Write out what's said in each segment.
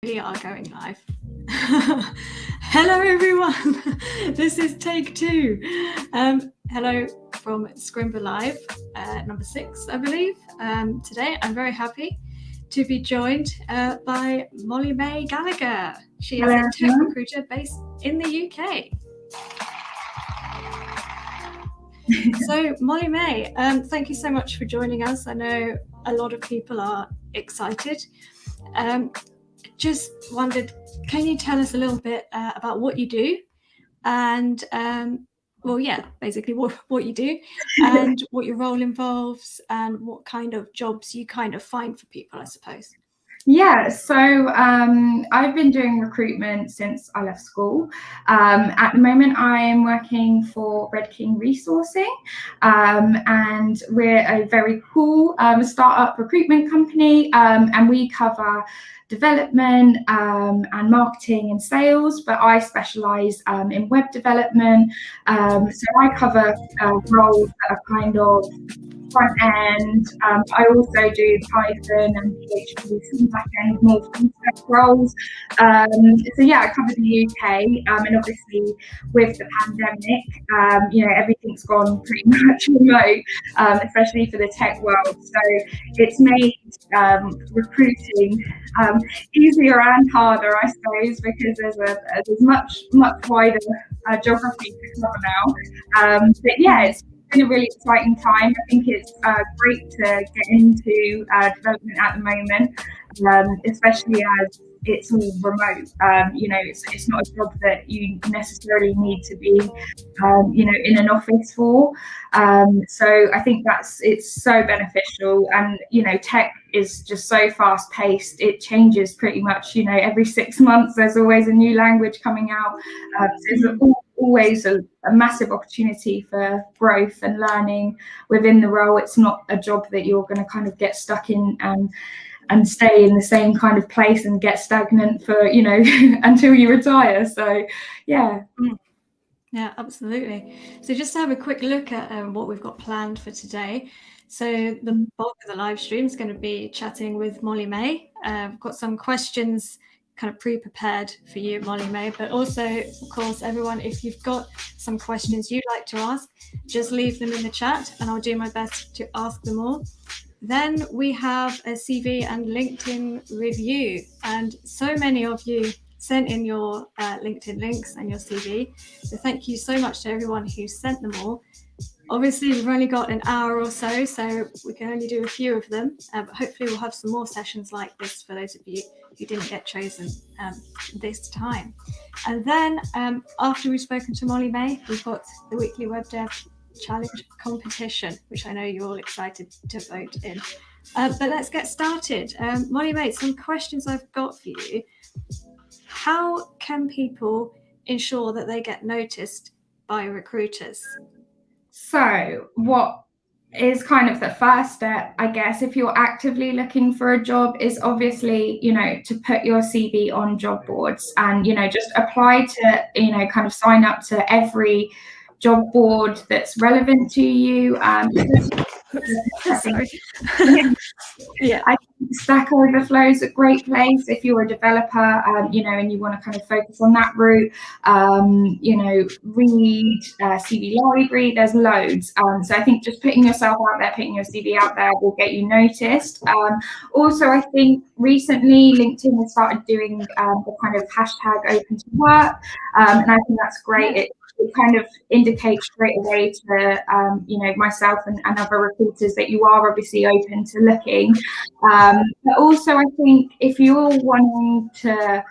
We are going live. Hello everyone, this is take 2. Hello from Scrimba Live, number 6 I believe. Today I'm very happy to be joined by Molly-May Gallagher. She is a tech recruiter based in the UK. So Molly-May, thank you so much for joining us. I know a lot of people are excited. Just wondered, can you tell us a little bit about what you do and basically what you do and what your role involves and what kind of jobs you kind of find for people, I suppose. Yeah, so I've been doing recruitment since I left school. At the moment, I'm working for Red King Resourcing, and we're a very cool startup recruitment company, and we cover development and marketing and sales, but I specialise in web development. So I cover roles that are kind of front end. I also do Python and PHP, some back end, more full stack roles. So yeah, I cover the UK, and obviously with the pandemic, everything's gone pretty much remote, especially for the tech world. So it's made recruiting easier and harder, I suppose, because there's much wider geography to cover now. But yeah, it's been a really exciting time. I think it's great to get into development at the moment, especially as it's all remote. It's not a job that you necessarily need to be, in an office for. So I think it's so beneficial. And, tech is just so fast paced. It changes pretty much, every 6 months, there's always a new language coming out. So there's always a massive opportunity for growth and learning within the role. It's not a job that you're going to kind of get stuck in and stay in the same kind of place and get stagnant for, until you retire. So, yeah. Yeah, absolutely. So just to have a quick look at what we've got planned for today. So the bulk of the live stream is going to be chatting with Molly-May. I've got some questions kind of pre-prepared for you, Molly-May, but also, of course, everyone, if you've got some questions you'd like to ask, just leave them in the chat and I'll do my best to ask them all. Then we have a CV and LinkedIn review, and so many of you sent in your LinkedIn links and your CV. So thank you so much to everyone who sent them all. Obviously, we've only got an hour or so we can only do a few of them. But hopefully we'll have some more sessions like this for those of you who didn't get chosen this time. And then after we've spoken to Molly-May, we've got the weekly Web Dev Challenge competition, which I know you're all excited to vote in. But let's get started. Molly-May, some questions I've got for you. How can people ensure that they get noticed by recruiters? So what is kind of the first step, I guess, if you're actively looking for a job, is obviously, to put your CV on job boards and, just apply to, kind of sign up to every job board that's relevant to you. Sorry. Yeah, I think Stack Overflow is a great place if you're a developer, and you want to kind of focus on that route. Read CV Library. There's loads. So I think just putting yourself out there, putting your CV out there, will get you noticed. Also, I think recently LinkedIn has started doing the kind of hashtag open to work, and I think that's great. It kind of indicates straight away to myself and other recruiters that you are obviously open to looking. But also, I think if you're wanting to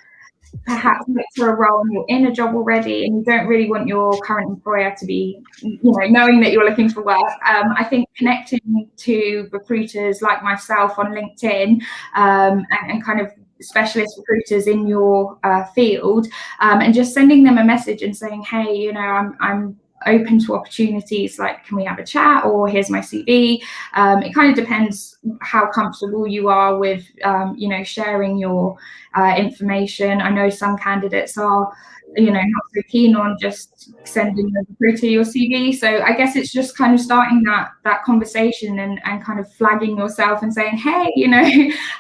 perhaps look for a role and you're in a job already and you don't really want your current employer to be, knowing that you're looking for work, I think connecting to recruiters like myself on LinkedIn and kind of specialist recruiters in your field, and just sending them a message and saying, hey, I'm open to opportunities like, can we have a chat, or here's my CV. It kind of depends how comfortable you are with, sharing your information. I know some candidates are, not so keen on just sending the recruiter your CV. So I guess it's just kind of starting that conversation and kind of flagging yourself and saying, hey,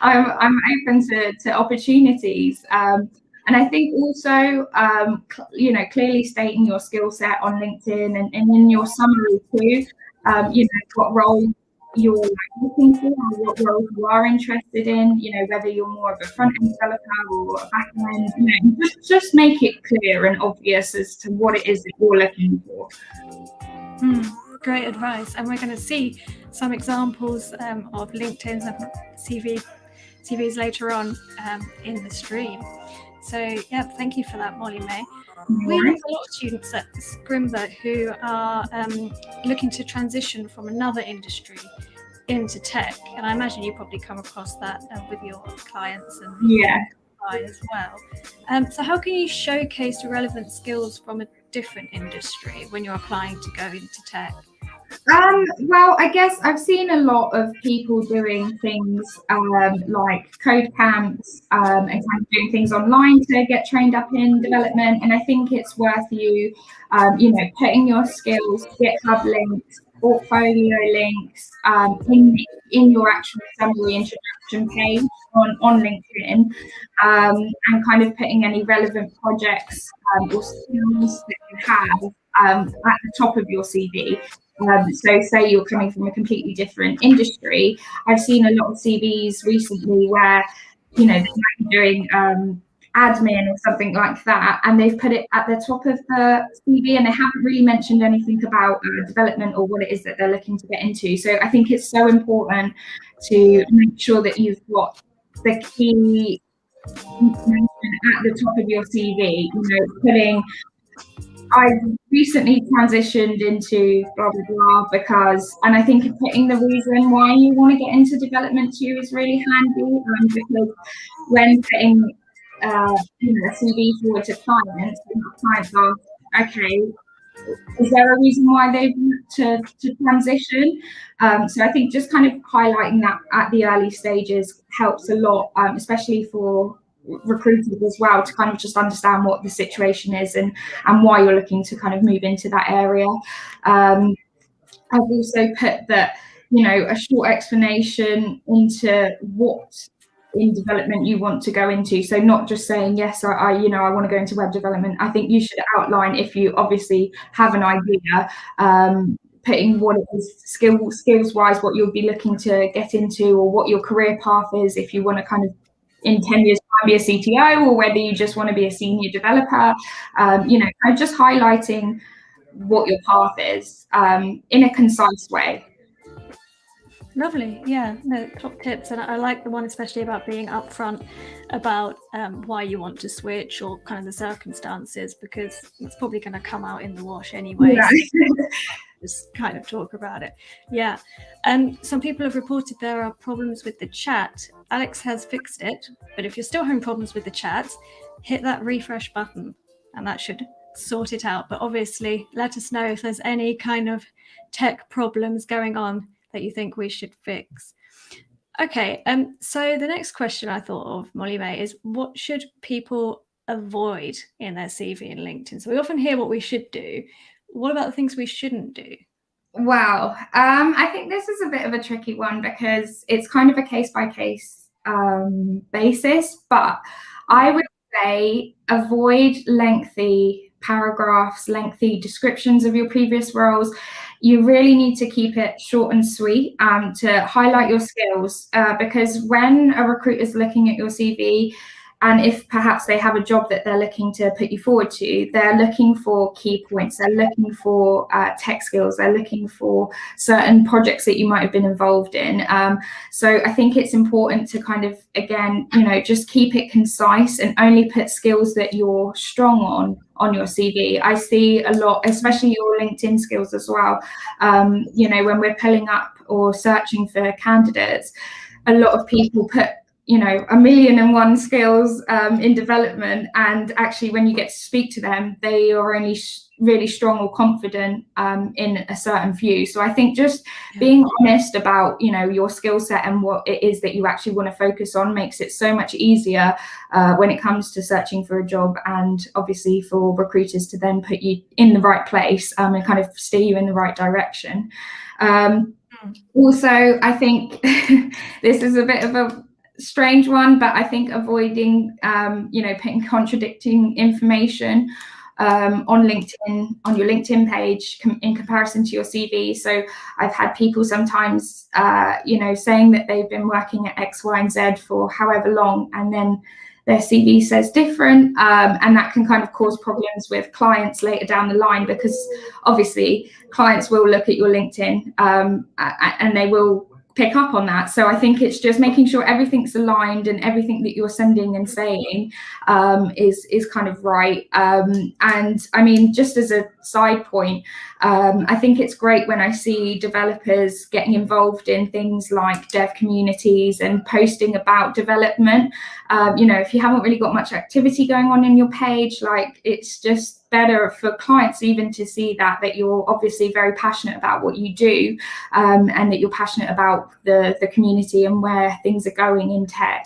I'm open to opportunities. And I think also, clearly stating your skill set on LinkedIn and in your summary too, what role you're looking for, or what roles you are interested in, whether you're more of a front-end developer or a back-end, just make it clear and obvious as to what it is that you're looking for. Great advice. And we're going to see some examples of LinkedIn's and CVs later on in the stream. So yeah, thank you for that, Molly-May. We have a lot of students at Scrimba who are looking to transition from another industry into tech, and I imagine you probably come across that with your clients and as well. So how can you showcase relevant skills from a different industry when you're applying to go into tech? Well, I guess I've seen a lot of people doing things like code camps and kind of doing things online to get trained up in development. And I think it's worth you, putting your skills, GitHub links, portfolio links in your actual summary introduction page on LinkedIn, and kind of putting any relevant projects or skills that you have at the top of your CV. So say you're coming from a completely different industry. I've seen a lot of CVs recently where, they might be doing admin or something like that, and they've put it at the top of the CV and they haven't really mentioned anything about development or what it is that they're looking to get into. So I think it's so important to make sure that you've got the key information at the top of your CV, I recently transitioned into blah, blah, blah, and I think putting the reason why you want to get into development too is really handy, because when putting a CV forward to clients, clients ask, okay, is there a reason why they want to transition? So I think just kind of highlighting that at the early stages helps a lot, especially for recruiters as well, to kind of just understand what the situation is and why you're looking to kind of move into that area. I've also put that, a short explanation into what in development you want to go into. So not just saying, yes, I want to go into web development. I think you should outline, if you obviously have an idea, putting what it is skills wise, what you'll be looking to get into, or what your career path is, if you want to kind of in 10 years be a CTO, or whether you just want to be a senior developer, just highlighting what your path is in a concise way. Lovely. Yeah, no, top tips. And I like the one especially about being upfront about why you want to switch, or kind of the circumstances, because it's probably going to come out in the wash anyway. Yeah. So just kind of talk about it. Yeah. And some people have reported there are problems with the chat. Alex has fixed it, but if you're still having problems with the chat, hit that refresh button and that should sort it out. But obviously, let us know if there's any kind of tech problems going on that you think we should fix. Okay, so the next question I thought of, Molly-May, is what should people avoid in their CV and LinkedIn? So we often hear what we should do. What about the things we shouldn't do? Well, I think this is a bit of a tricky one because it's kind of a case-by-case basis, but I would say avoid lengthy paragraphs, lengthy descriptions of your previous roles. You really need to keep it short and sweet to highlight your skills, because when a recruiter is looking at your CV, and if perhaps they have a job that they're looking to put you forward to, they're looking for key points, they're looking for tech skills, they're looking for certain projects that you might have been involved in. So I think it's important to kind of, again, just keep it concise and only put skills that you're strong on your CV. I see a lot, especially your LinkedIn skills as well. When we're pulling up or searching for candidates, a lot of people put a million and one skills in development, and actually when you get to speak to them, they are only really strong or confident in a certain few. So I think just being honest about your skill set and what it is that you actually want to focus on makes it so much easier when it comes to searching for a job, and obviously for recruiters to then put you in the right place and kind of steer you in the right direction. Also, I think this is a bit of a strange one, but I think avoiding putting contradicting information on LinkedIn, on your LinkedIn page in comparison to your CV. So I've had people sometimes saying that they've been working at X, Y, and Z for however long, and then their CV says different, and that can kind of cause problems with clients later down the line, because obviously clients will look at your LinkedIn and they will pick up on that. So I think it's just making sure everything's aligned and everything that you're sending and saying is kind of right. And I mean, just as a side point, I think it's great when I see developers getting involved in things like dev communities and posting about development. If you haven't really got much activity going on in your page, like, it's just better for clients even to see that you're obviously very passionate about what you do, and that you're passionate about the community and where things are going in tech.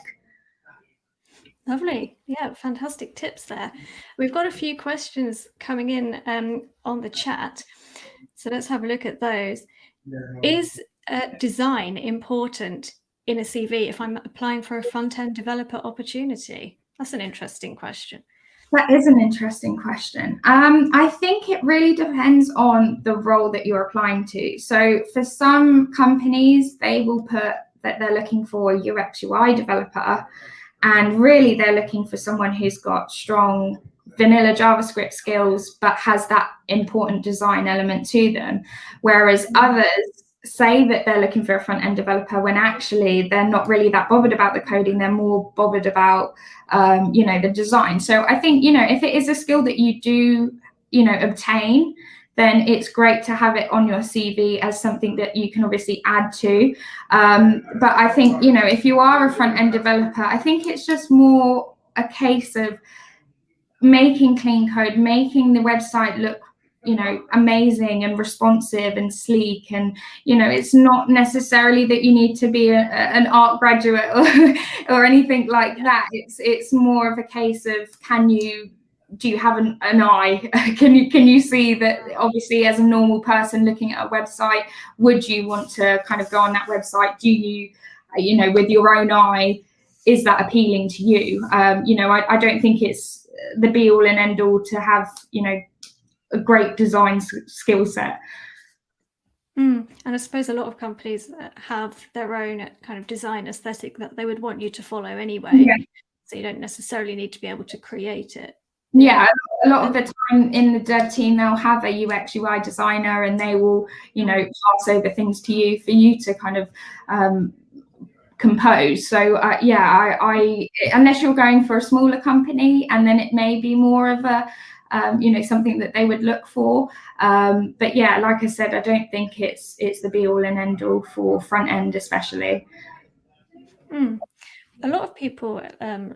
Lovely. Yeah, fantastic tips there. We've got a few questions coming in on the chat, so let's have a look at those. Is design important in a CV if I'm applying for a front-end developer opportunity? That's an interesting question. That is an interesting question. I think it really depends on the role that you're applying to. So for some companies, they will put that they're looking for a UX UI developer, and really they're looking for someone who's got strong vanilla JavaScript skills but has that important design element to them. Whereas others say that they're looking for a front-end developer when actually they're not really that bothered about the coding, they're more bothered about the design. So I think if it is a skill that you do obtain, then it's great to have it on your CV as something that you can obviously add to. But I think if you are a front-end developer, I think it's just more a case of making clean code, making the website look amazing and responsive and sleek. And it's not necessarily that you need to be an art graduate or anything like that. It's more of a case of do you have an eye? Can you see that? Obviously, as a normal person looking at a website, would you want to kind of go on that website? Do you with your own eye, is that appealing to you? I don't think it's the be all and end all to have a great design skill set. And I suppose a lot of companies have their own kind of design aesthetic that they would want you to follow anyway. Yeah. So you don't necessarily need to be able to create it. Yeah, a lot of the time in the dev team, they'll have a UX UI designer, and they will, pass over things to you for you to kind of compose. So I unless you're going for a smaller company, and then it may be more of a something that they would look for. But yeah, like I said, I don't think it's the be all and end all for front end, especially. A lot of people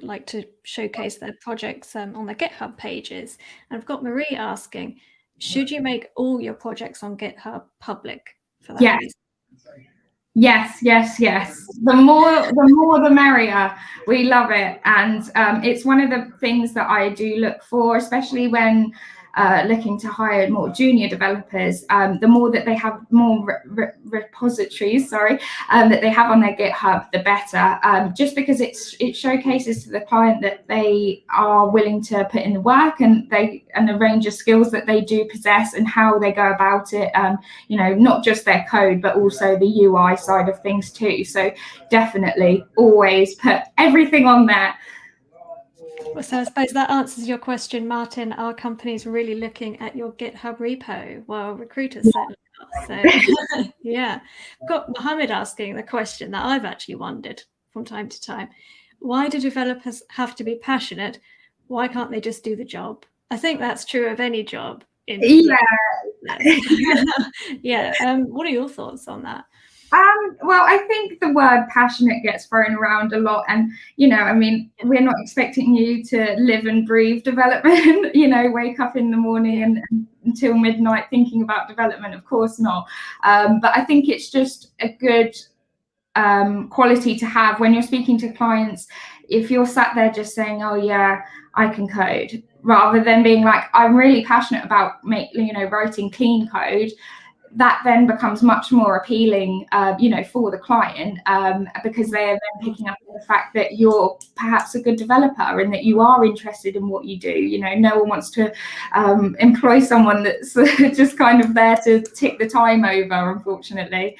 like to showcase their projects on their GitHub pages. And I've got Marie asking, should you make all your projects on GitHub public for that reason? Yes. The more the merrier. We love it. And it's one of the things that I do look for, especially when looking to hire more junior developers. The more that they have more repositories, that they have on their GitHub, the better. Just because it showcases to the client that they are willing to put in the work, and the range of skills that they do possess and how they go about it. Not just their code, but also the UI side of things too. So definitely always put everything on there. So I suppose that answers your question, Martin. Are companies really looking at your GitHub repo? Well, recruiters certainly are. So yeah. I've got Mohammed asking the question that I've actually wondered from time to time. Why do developers have to be passionate? Why can't they just do the job? I think that's true of any job. Yeah. Yeah. What are your thoughts on that? Well, I think the word passionate gets thrown around a lot. And, you know, I mean, we're not expecting you to live and breathe development, you know, wake up in the morning and until midnight thinking about development. Of course not. But I think it's just a good quality to have when you're speaking to clients. If you're sat there just saying, oh yeah, I can code, rather than being like, I'm really passionate about writing clean code, that then becomes much more appealing, for the client, because they are then picking up on the fact that you're perhaps a good developer and that you are interested in what you do. You know, no one wants to employ someone that's just kind of there to tick the time over, unfortunately.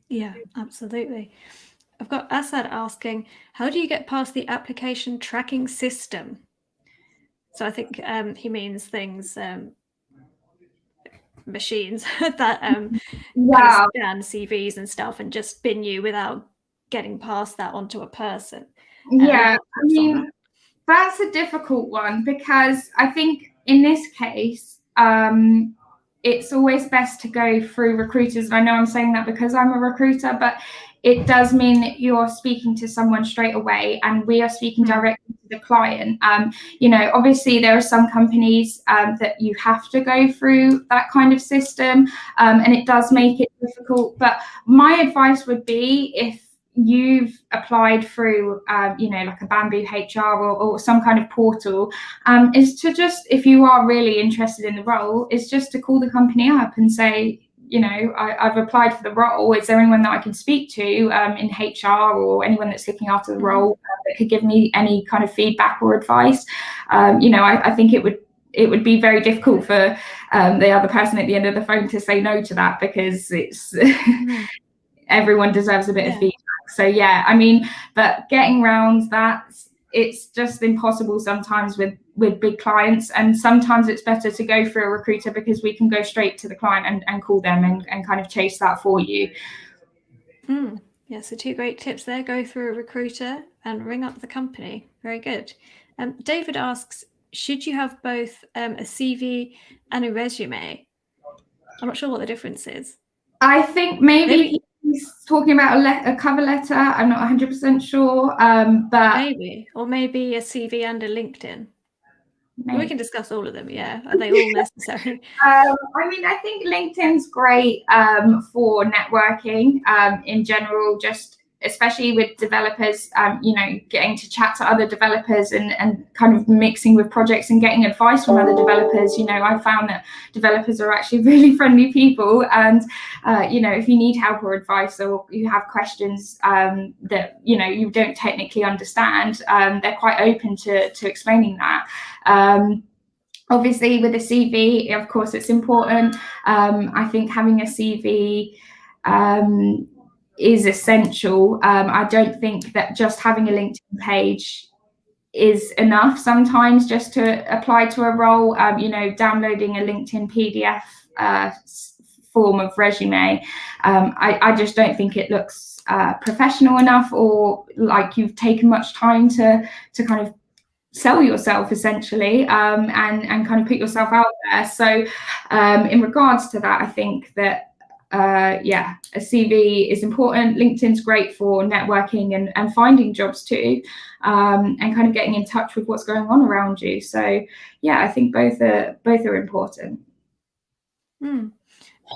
Yeah, absolutely. I've got Asad asking, how do you get past the application tracking system? So I think he means things, machines that kind of scan CVs and stuff and just bin you without getting past that onto a person. Yeah, I mean, that's a difficult one, because I think in this case, it's always best to go through recruiters. I know I'm saying that because I'm a recruiter, but it does mean that you're speaking to someone straight away and we are speaking directly to the client. Obviously there are some companies that you have to go through that kind of system, and it does make it difficult. But my advice would be, if you've applied through like a Bamboo HR or some kind of portal, is to just, if you are really interested in the role, is just to call the company up and say, I've applied for the role. Is there anyone that I can speak to in HR, or anyone that's looking after the role that could give me any kind of feedback or advice? I think it would be very difficult for the other person at the end of the phone to say no to that, because it's everyone deserves a bit of feedback. So yeah, I mean, but getting around that, it's just impossible sometimes with big clients, and sometimes it's better to go through a recruiter, because we can go straight to the client and call them and kind of chase that for you. Yeah, so 2 great tips there. Go through a recruiter and ring up the company. Very good. David asks, should you have both a CV and a resume? I'm not sure what the difference is. I think maybe he's talking about a cover letter. I'm not 100% sure, but maybe a CV and a LinkedIn. We can discuss all of them. Yeah, are they all necessary? I mean, I think LinkedIn's great for networking in general, just especially with developers, getting to chat to other developers and kind of mixing with projects and getting advice from other developers. I found that developers are actually really friendly people, and if you need help or advice, or you have questions that you don't technically understand, they're quite open to explaining that. Obviously with a CV, of course, it's important. I think having a CV is essential. I don't think that just having a LinkedIn page is enough sometimes just to apply to a role. Downloading a LinkedIn PDF form of resume, I just don't think it looks professional enough, or like you've taken much time to kind of sell yourself essentially, and kind of put yourself out there. So in regards to that, I think that a CV is important. LinkedIn's great for networking and finding jobs too, and kind of getting in touch with what's going on around you. So yeah, I think both are important.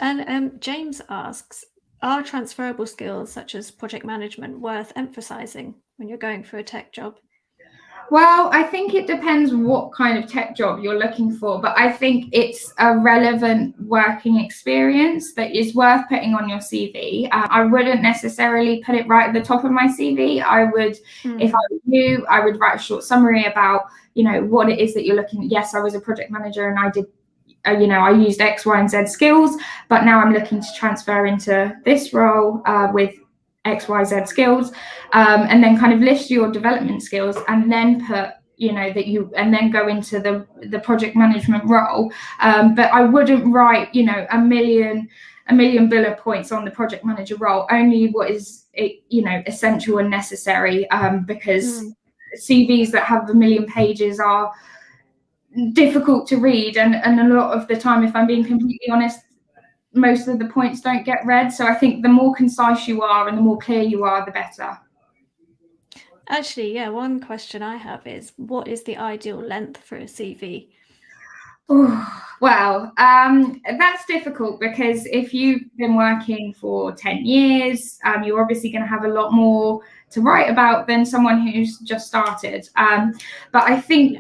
And James asks, are transferable skills such as project management worth emphasizing when you're going for a tech job? Well, I think it depends what kind of tech job you're looking for, but I think it's a relevant working experience that is worth putting on your CV. I wouldn't necessarily put it right at the top of my CV. I would, if I were you, I would write a short summary about, what it is that you're looking at. Yes, I was a project manager and I did, I used X, Y, and Z skills, but now I'm looking to transfer into this role with X, Y, Z skills, and then kind of list your development skills, and then put, and then go into the project management role. But I wouldn't write, a million bullet points on the project manager role, only what is, essential and necessary, because CVs that have a million pages are difficult to read, and a lot of the time, if I'm being completely honest, most of the points don't get read. So I think the more concise you are and the more clear you are, the better. Actually, yeah, one question I have is, what is the ideal length for a CV? Well, that's difficult, because if you've been working for 10 years, you're obviously going to have a lot more to write about than someone who's just started. But I think,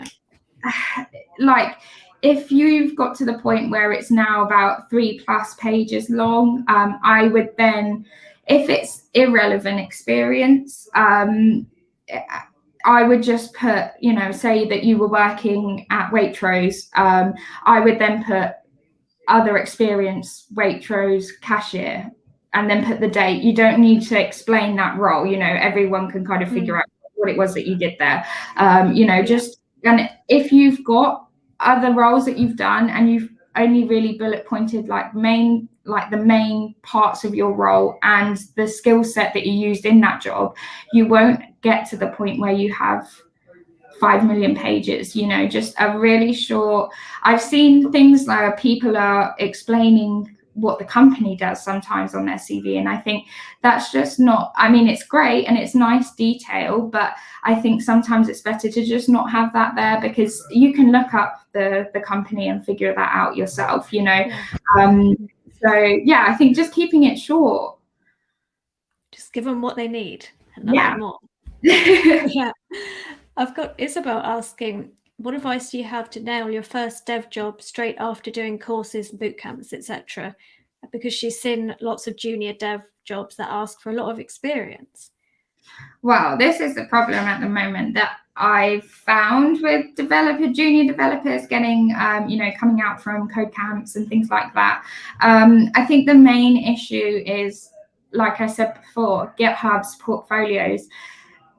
like, if you've got to the point where it's now about 3+ pages long, I would then, if it's irrelevant experience, I would just put, say that you were working at Waitrose. I would then put other experience, Waitrose cashier, and then put the date. You don't need to explain that role. Everyone can kind of figure out what it was that you did there. Just, and if you've got other roles that you've done and you've only really bullet pointed the main parts of your role and the skill set that you used in that job, you won't get to the point where you have 5 million pages. Just a really short. I've seen things like people are explaining what the company does sometimes on their CV, and I think that's just not, it's great and it's nice detail, but I think sometimes it's better to just not have that there, because you can look up the company and figure that out yourself. So yeah, I think just keeping it short. Just give them what they need and nothing more. Yeah. I've got Isabel asking, what advice do you have to nail your first dev job straight after doing courses, boot camps, etc.? Because she's seen lots of junior dev jobs that ask for a lot of experience. Well, this is the problem at the moment that I've found with junior developers getting, coming out from code camps and things like that. I think the main issue is, like I said before, GitHub's portfolios.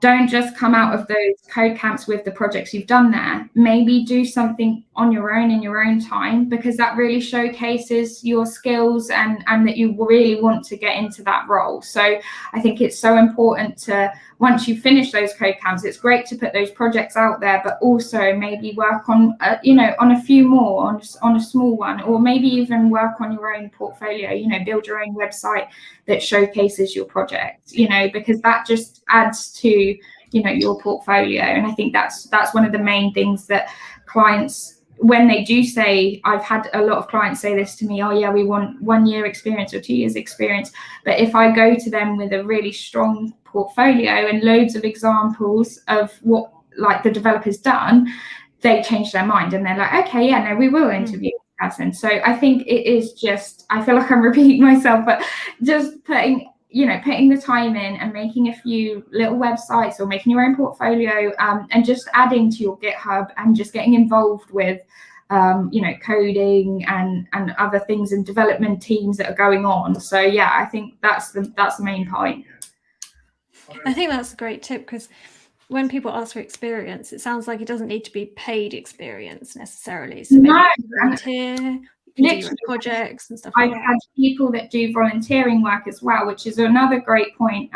Don't just come out of those code camps with the projects you've done there. Maybe do something on your own in your own time, because that really showcases your skills and that you really want to get into that role. So I think it's so important to, once you finish those code camps, it's great to put those projects out there, but also maybe work on, on a few more, on a small one, or maybe even work on your own portfolio, build your own website that showcases your project, because that just adds to, your portfolio. And I think that's one of the main things that clients, when they do say, I've had a lot of clients say this to me, oh yeah, we want 1 year experience or 2 years experience. But if I go to them with a really strong portfolio and loads of examples of what the developer's done, they change their mind and they're like, okay, yeah, no, we will interview this person. So I think it is just, I feel like I'm repeating myself, but just putting the time in and making a few little websites or making your own portfolio, and just adding to your GitHub and just getting involved with, coding and other things and development teams that are going on. So yeah, I think that's the main point. I think that's a great tip, because when people ask for experience, it sounds like it doesn't need to be paid experience necessarily. So maybe volunteer, you can do your projects and stuff like that. I've had people that do volunteering work as well, which is another great point.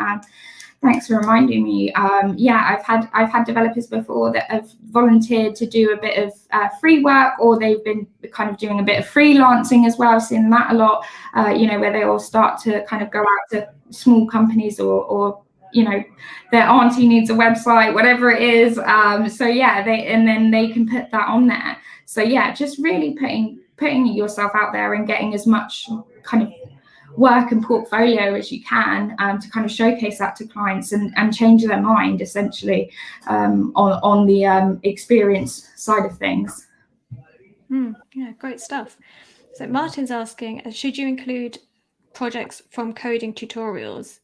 Thanks for reminding me. I've had developers before that have volunteered to do a bit of free work, or they've been kind of doing a bit of freelancing as well. I've seen that a lot, where they all start to kind of go out to small companies or their auntie needs a website, whatever it is. So yeah, then they can put that on there. So yeah, just really putting yourself out there and getting as much kind of work and portfolio as you can, to kind of showcase that to clients and change their mind essentially, on the experience side of things. Yeah, great stuff. So Martin's asking, should you include projects from coding tutorials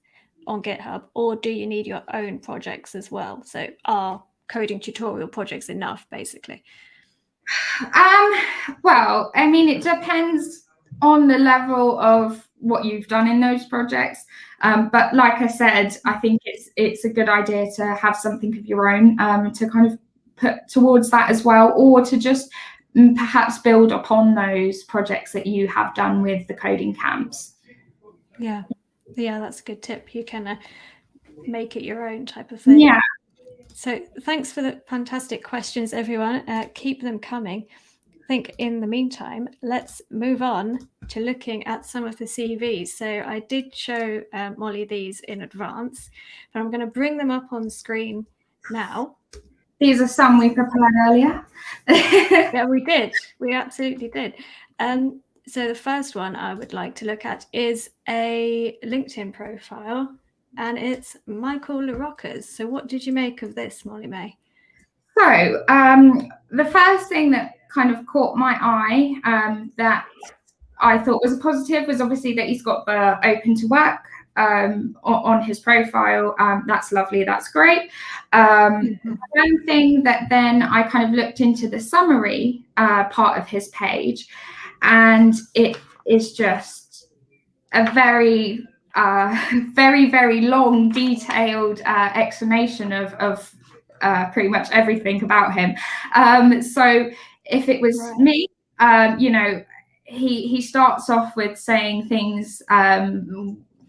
on GitHub, or do you need your own projects as well? So are coding tutorial projects enough, basically? Well, it depends on the level of what you've done in those projects. But like I said, I think it's a good idea to have something of your own, to kind of put towards that as well, or to just perhaps build upon those projects that you have done with the coding camps. Yeah, that's a good tip. You can make it your own type of thing. Yeah. So thanks for the fantastic questions, everyone. Keep them coming. think in the meantime, let's move on to looking at some of the CVs. So I did show Molly these in advance, but I'm going to bring them up on screen now. These are some we prepared earlier. Yeah, we did. We absolutely did. So the first one I would like to look at is a LinkedIn profile, and it's Michael LaRocca's. So what did you make of this, Molly-May? So the first thing that kind of caught my eye that I thought was a positive was obviously that he's got the open to work on his profile. That's lovely. That's great. One thing that then I kind of looked into the summary part of his page, and it is just a very, very, very long, detailed explanation of pretty much everything about him. So if it was me, you know, he starts off with saying things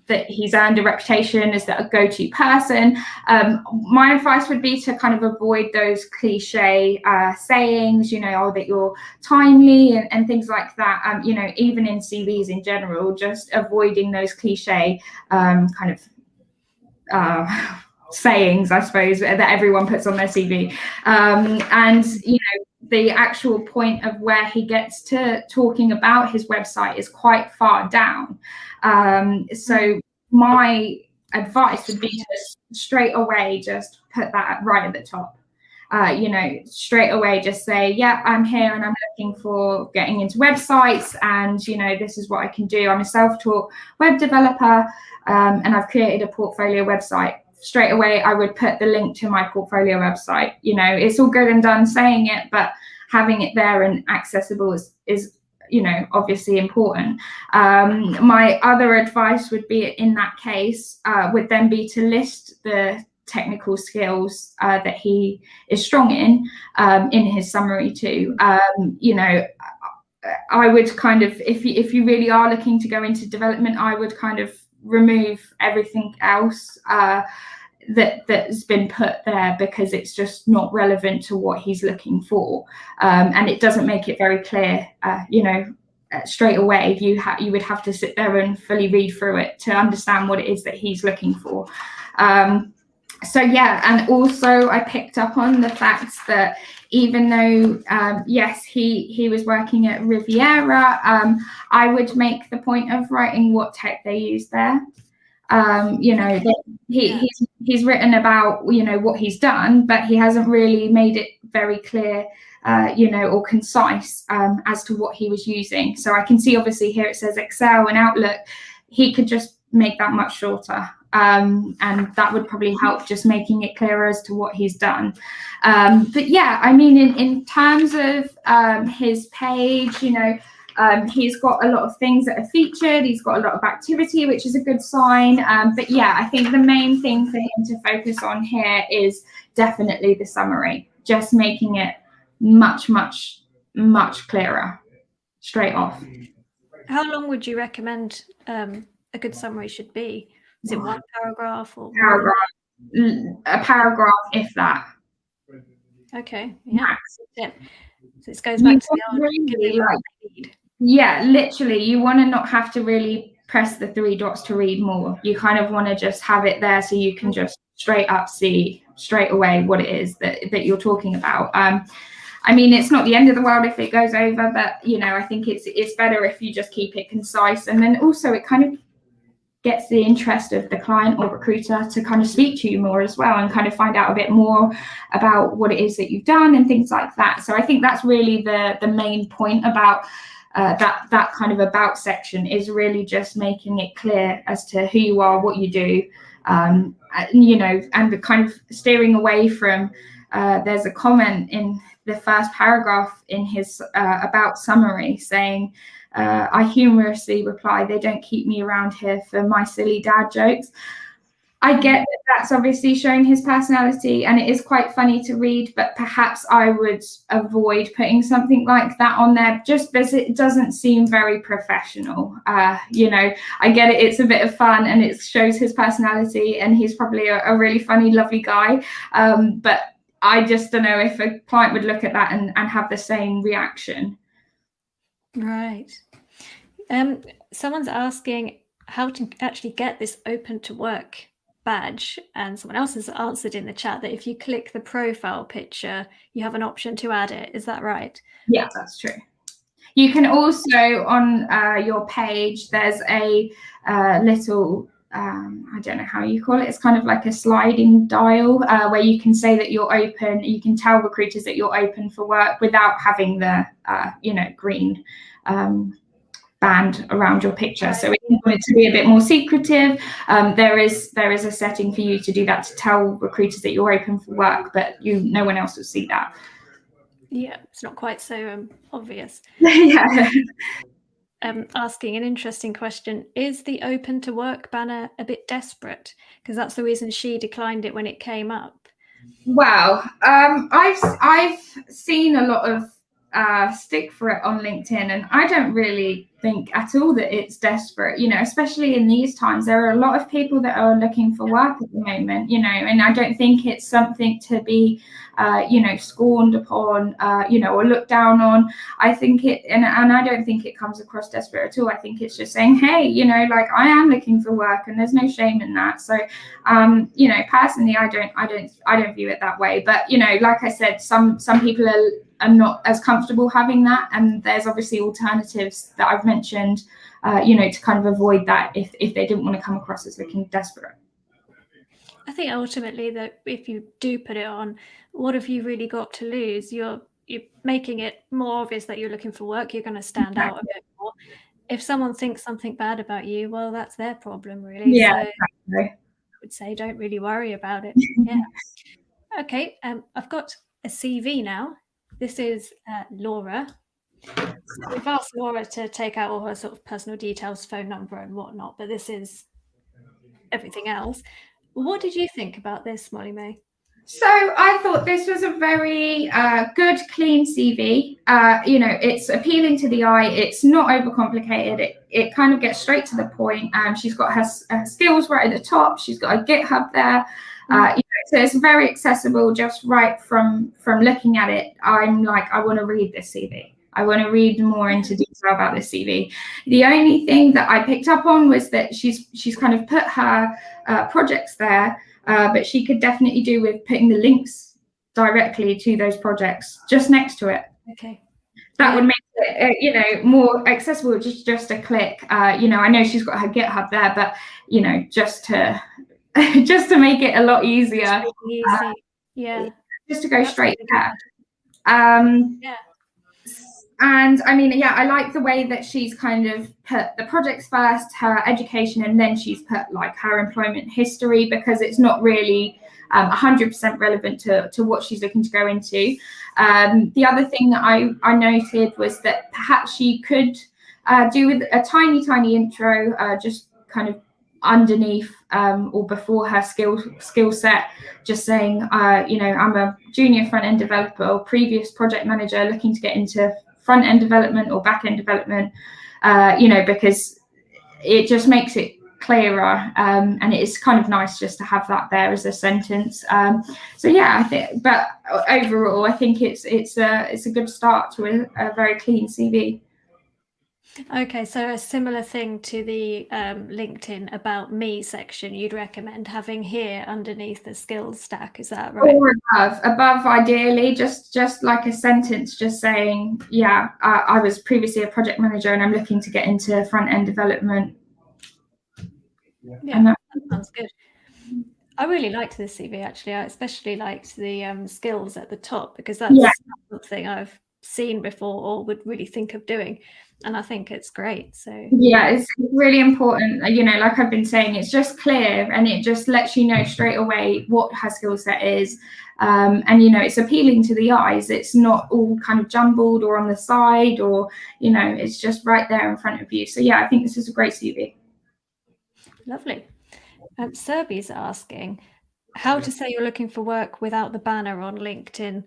that he's earned a reputation as a go-to person. My advice would be to kind of avoid those cliche sayings, you know, that you're timely and things like that. You know, even in CVs in general, just avoiding those cliche kind of sayings, I suppose, that everyone puts on their CV. And, you know, the actual point of where he gets to talking about his website is quite far down. So my advice would be to straight away just put that right at the top. You know, straight away just say, yeah, I'm here and I'm looking for getting into websites, and, you know, this is what I can do. I'm a self-taught web developer, and I've created a portfolio website. Straight away, I would put the link to my portfolio website. You know, it's all good and done saying it, but having it there and accessible is you know, obviously important. My other advice would be in that case would then be to list the technical skills that he is strong in his summary too. You know, I would kind of, if you really are looking to go into development, I would kind of remove everything else that's been put there, because it's just not relevant to what he's looking for, and it doesn't make it very clear. You know, straight away you would have to sit there and fully read through it to understand what it is that he's looking for. So yeah, and also I picked up on the fact that even though yes, he was working at Riviera, I would make the point of writing what tech they use there. You know, he's written about, you know, what he's done, but he hasn't really made it very clear, you know, or concise as to what he was using. So I can see obviously here it says Excel and Outlook. He could just make that much shorter, and that would probably help, just making it clearer as to what he's done. But yeah, I mean, in terms of his page, you know, he's got a lot of things that are featured. He's got a lot of activity, which is a good sign. But yeah, I think the main thing for him to focus on here is definitely the summary, just making it much, much, much clearer straight off. How long would you recommend a good summary should be? Is it one paragraph or a paragraph, if that? Okay, yeah. So this goes back to the yeah, literally, you want to not have to really press the 3 dots to read more. You kind of want to just have it there so you can just straight up see straight away what it is that you're talking about. I mean, it's not the end of the world if it goes over, but, you know, I think it's better if you just keep it concise. And then also it kind of gets the interest of the client or recruiter to kind of speak to you more as well, and kind of find out a bit more about what it is that you've done and things like that. So I think that's really the main point about that kind of about section, is really just making it clear as to who you are, what you do, you know, and kind of steering away from, there's a comment in the first paragraph in his about summary saying, I humorously reply, they don't keep me around here for my silly dad jokes. I get that that's obviously showing his personality, and it is quite funny to read, but perhaps I would avoid putting something like that on there, just because it doesn't seem very professional. You know, I get it, it's a bit of fun and it shows his personality, and he's probably a really funny, lovely guy. But I just don't know if a client would look at that and have the same reaction. Right. Someone's asking how to actually get this open to work badge, and someone else has answered in the chat that if you click the profile picture, you have an option to add it. Is that right? Yeah, that's true. You can also, on your page, there's a little, I don't know how you call it, it's kind of like a sliding dial where you can say that you're open. You can tell recruiters that you're open for work without having the, green band around your picture. So if you want it to be a bit more secretive, there is a setting for you to do that, to tell recruiters that you're open for work, but no one else will see that. Yeah, it's not quite so obvious. Yeah. Asking an interesting question: is the open to work banner a bit desperate? Because that's the reason she declined it when it came up. Wow. I've seen a lot of stick for it on LinkedIn, and I don't really think at all that it's desperate, especially in these times. There are a lot of people that are looking for work at the moment, and I don't think it's something to be, scorned upon, or looked down on. I think and I don't think it comes across desperate at all. I think it's just saying, hey, like, I am looking for work, and there's no shame in that. So, personally, I don't view it that way. But, like I said, some people are not as comfortable having that, and there's obviously alternatives that I've mentioned, to kind of avoid that if they didn't want to come across as looking desperate. I think ultimately that if you do put it on, what have you really got to lose? You're making it more obvious that you're looking for work. You're going to stand out a bit more. If someone thinks something bad about you, well, that's their problem, really. Yeah, so exactly. I would say don't really worry about it. Yeah. Okay. I've got a CV now. This is Laura. So we've asked Laura to take out all her sort of personal details, phone number and whatnot, but this is everything else. What did you think about this, Molly-May? So I thought this was a very good, clean CV. It's appealing to the eye. It's not overcomplicated. It kind of gets straight to the point. She's got her skills right at the top. She's got a GitHub there. So it's very accessible. Just right from looking at it, I'm like, I want to read this CV. I want to read more into detail about this CV. The only thing that I picked up on was that she's kind of put her projects there. But she could definitely do with putting the links directly to those projects just next to it. Okay. That would make it, more accessible, just a click. I know she's got her GitHub there, but just to make it a lot easier. Easy. Yeah. Just to go straight there. Yeah. And I mean, yeah, I like the way that she's kind of put the projects first, her education, and then she's put like her employment history, because it's not really 100% relevant to what she's looking to go into. The other thing that I noted was that perhaps she could do with a tiny intro, just kind of underneath or before her skill set, just saying, I'm a junior front end developer or previous project manager looking to get into front end development or back end development, because it just makes it clearer, and it's kind of nice just to have that there as a sentence. So yeah, I think, but overall, I think it's a good start to a very clean CV. Okay, so a similar thing to the LinkedIn About Me section, you'd recommend having here underneath the skills stack, is that right? Or above ideally, just like a sentence, just saying, yeah, I was previously a project manager and I'm looking to get into front end development. Yeah, that sounds good. I really liked this CV, actually. I especially liked the skills at the top, because that's something I've seen before or would really think of doing, and I think it's great. So yeah, it's really important, like I've been saying, it's just clear, and it just lets you know straight away what her skill set is, and it's appealing to the eyes. It's not all kind of jumbled or on the side, or it's just right there in front of you. So yeah, I think this is a great CV. Lovely. Serby's asking how to say you're looking for work without the banner on LinkedIn.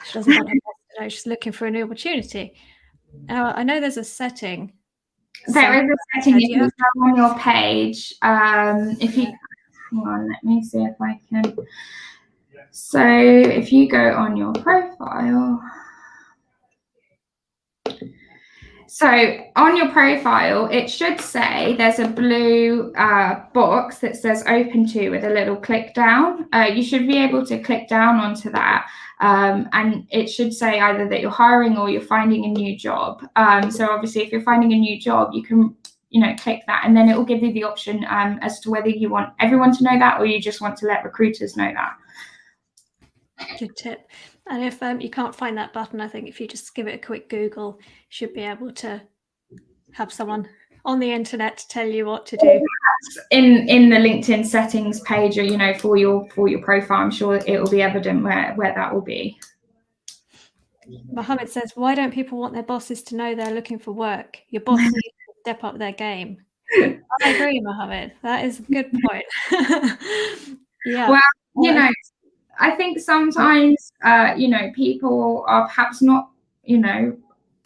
She doesn't want her boss to know she's looking for a new opportunity. Now, I know there's a setting. There is a setting if you go on your page. If you hang on, let me see if I can. So if you go on your profile, So on your profile, it should say there's a blue box that says open to with a little click down. You should be able to click down onto that. And it should say either that you're hiring or you're finding a new job. So obviously, if you're finding a new job, you can, click that, and then it will give you the option as to whether you want everyone to know that or you just want to let recruiters know that. Good tip. And if you can't find that button, I think if you just give it a quick Google, you should be able to have someone on the internet to tell you what to do. In the LinkedIn settings page, or for your profile, I'm sure it will be evident where that will be. Mohammed says, why don't people want their bosses to know they're looking for work? Your boss needs to step up their game. I agree, Mohammed. That is a good point. Yeah. Well, I think sometimes, people are perhaps not,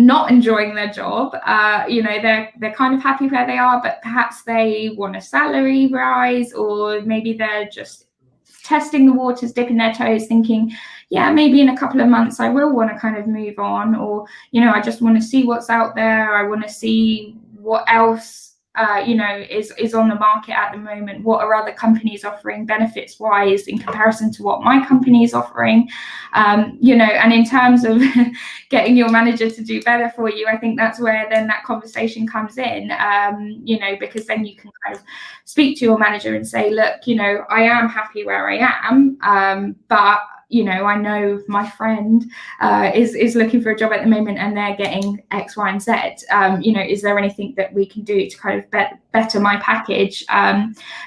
not enjoying their job. They're kind of happy where they are, but perhaps they want a salary rise, or maybe they're just testing the waters, dipping their toes, thinking, yeah, maybe in a couple of months I will want to kind of move on, or, I just want to see what's out there. I want to see what else is on the market at the moment. What are other companies offering benefits wise in comparison to what my company is offering? And in terms of getting your manager to do better for you, I think that's where then that conversation comes in, because then you can kind of speak to your manager and say, look, I am happy where I am, but I know my friend is looking for a job at the moment and they're getting X, Y, and Z. Is there anything that we can do to kind of better my package?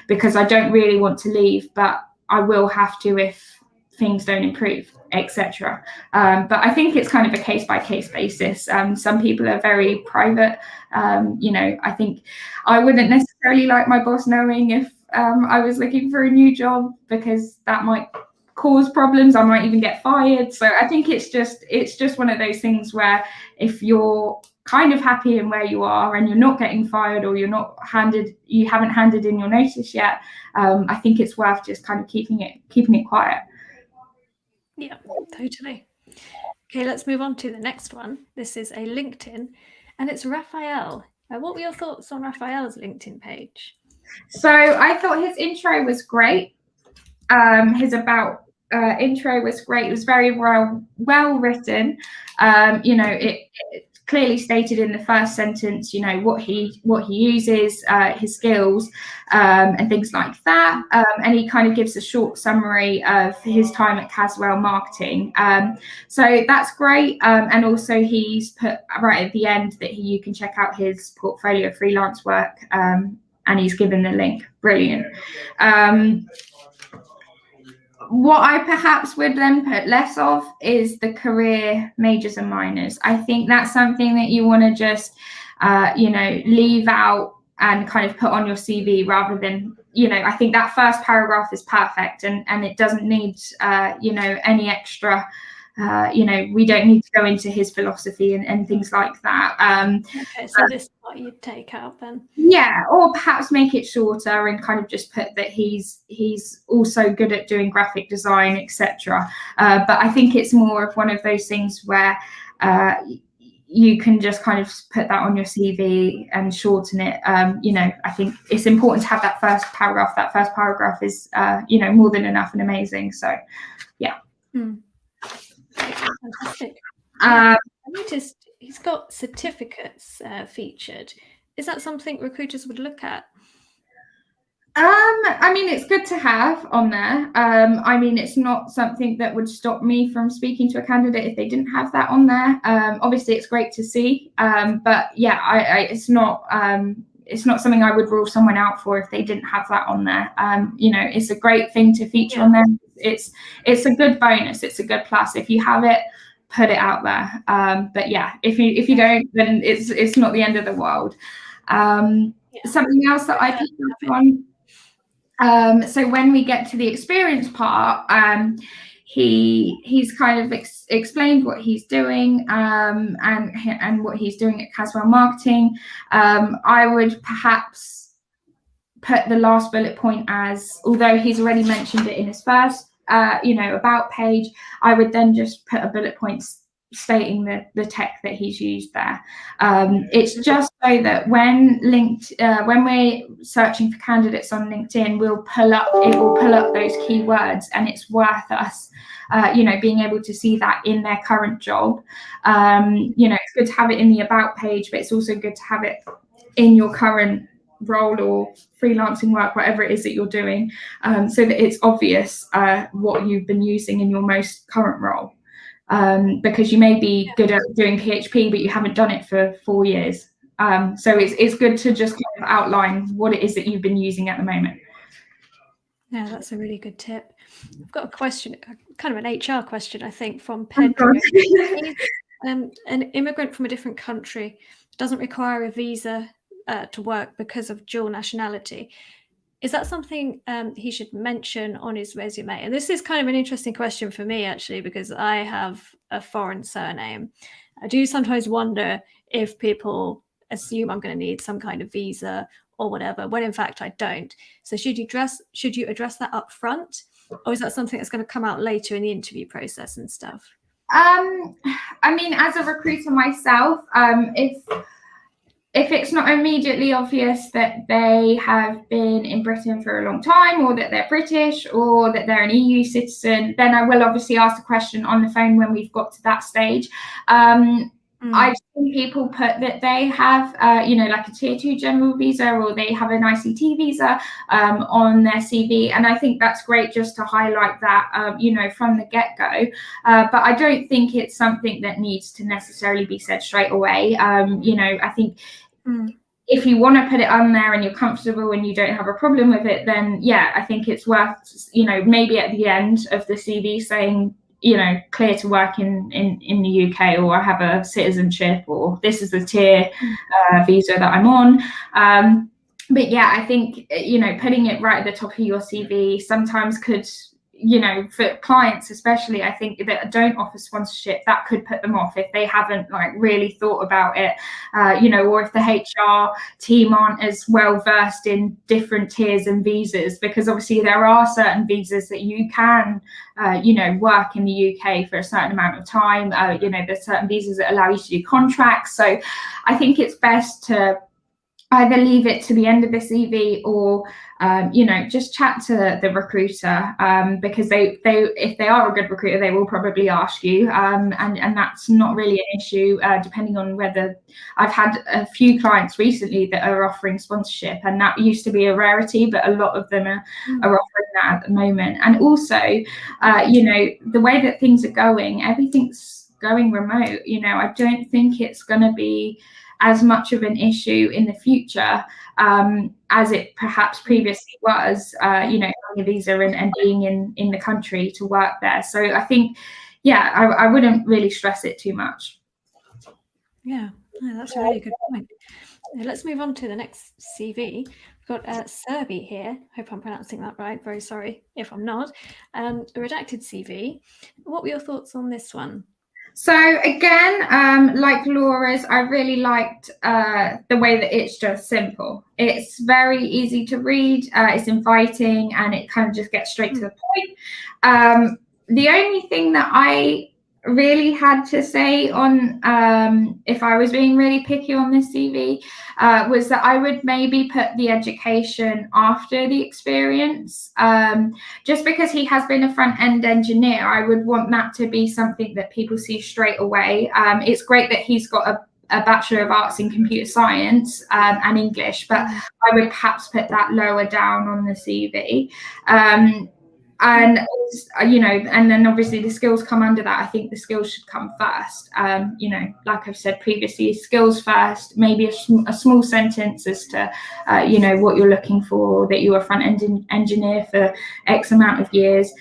Because I don't really want to leave, but I will have to if things don't improve, etc. But I think it's kind of a case-by-case basis. Some people are very private. I think I wouldn't necessarily like my boss knowing if I was looking for a new job, because that might cause problems. I might even get fired. So I think it's just one of those things where if you're kind of happy in where you are and you're not getting fired, or you haven't handed in your notice yet, I think it's worth just kind of keeping it quiet. Yeah, totally. Okay, let's move on to the next one. This is a LinkedIn, and it's Raphael. What were your thoughts on Raphael's LinkedIn page? So I thought his intro was great. His about intro was great. It was very well written. It clearly stated in the first sentence, what he uses, his skills, and things like that. And he kind of gives a short summary of his time at Caswell Marketing. So that's great. And also he's put right at the end that you can check out his portfolio of freelance work. And he's given the link. Brilliant. What I perhaps would then put less of is the career majors and minors. I think that's something that you want to just, leave out and kind of put on your CV, rather than, I think that first paragraph is perfect, and it doesn't need, any extra. We don't need to go into his philosophy and things like that. Okay, so this is what you'd take out then. Yeah, or perhaps make it shorter and kind of just put that he's also good at doing graphic design, etc. But I think it's more of one of those things where you can just kind of put that on your CV and shorten it. I think it's important to have that first paragraph. That first paragraph is, more than enough and amazing. So, yeah. Fantastic. I noticed he's got certificates featured. Is that something recruiters would look at? It's good to have on there. It's not something that would stop me from speaking to a candidate if they didn't have that on there. Obviously, it's great to see. But yeah, it's not something I would rule someone out for if they didn't have that on there. It's a great thing to feature on there. It's a good bonus. It's a good plus. If you have it, put it out there. But yeah, if you don't, then it's not the end of the world. Something else that I picked up on. So when we get to the experience part, he's kind of explained what he's doing, and what he's doing at Caswell Marketing. I would perhaps put the last bullet point as, although he's already mentioned it in his first about page, I would then just put a bullet point stating the tech that he's used there. It's just so that when we're searching for candidates on LinkedIn, it will pull up those keywords, and it's worth us being able to see that in their current job. It's good to have it in the about page, but it's also good to have it in your current role or freelancing work, whatever it is that you're doing, so that it's obvious what you've been using in your most current role. Because you may be good at doing PHP, but you haven't done it for 4 years. So it's good to just kind of outline what it is that you've been using at the moment. Yeah, that's a really good tip. I've got a question, kind of an HR question, I think, from Pedro. An immigrant from a different country doesn't require a visa to work because of dual nationality. Is that something he should mention on his resume? And this is kind of an interesting question for me, actually, because I have a foreign surname. I do sometimes wonder if people assume I'm going to need some kind of visa or whatever, when in fact I don't. So should you address that up front, or is that something that's going to come out later in the interview process and stuff? I mean, as a recruiter myself, if it's not immediately obvious that they have been in Britain for a long time, or that they're British, or that they're an EU citizen, then I will obviously ask the question on the phone when we've got to that stage. I've seen people put that they have, like a tier 2 general visa, or they have an ICT visa on their CV. And I think that's great just to highlight that, from the get-go. But I don't think it's something that needs to necessarily be said straight away. I think if you want to put it on there and you're comfortable and you don't have a problem with it, then yeah, I think it's worth, maybe at the end of the CV saying, clear to work in the UK, or I have a citizenship, or this is the tier visa that I'm on. But yeah, I think, putting it right at the top of your CV sometimes could, for clients especially, I think that don't offer sponsorship, that could put them off if they haven't really thought about it, or if the HR team aren't as well versed in different tiers and visas, because obviously there are certain visas that you can, work in the UK for a certain amount of time. There's certain visas that allow you to do contracts. So I think it's best to either leave it to the end of the CV, or just chat to the recruiter, because they if they are a good recruiter, they will probably ask you, and that's not really an issue, depending on whether. I've had a few clients recently that are offering sponsorship, and that used to be a rarity, but a lot of them are offering that at the moment. And also, the way that things are going, everything's going remote. I don't think it's going to be as much of an issue in the future as it perhaps previously was, having a visa and being in the country to work there. So I think, I wouldn't really stress it too much. Yeah, that's a really good point. Let's move on to the next CV. We've got Serbi here. Hope I'm pronouncing that right. Very sorry if I'm not. A redacted CV. What were your thoughts on this one? So again, like Laura's, I really liked the way that it's just simple. It's very easy to read, it's inviting, and it kind of just gets straight to the point. The only thing that I really had to say on, if I was being really picky on this CV, was that I would maybe put the education after the experience. Just because he has been a front-end engineer, I would want that to be something that people see straight away. It's great that he's got a Bachelor of Arts in Computer Science and English, but I would perhaps put that lower down on the CV. And and then obviously the skills come under that. I think the skills should come first. Like I've said previously, skills first, maybe a small sentence as to what you're looking for, that you're a front-end engineer for X amount of years.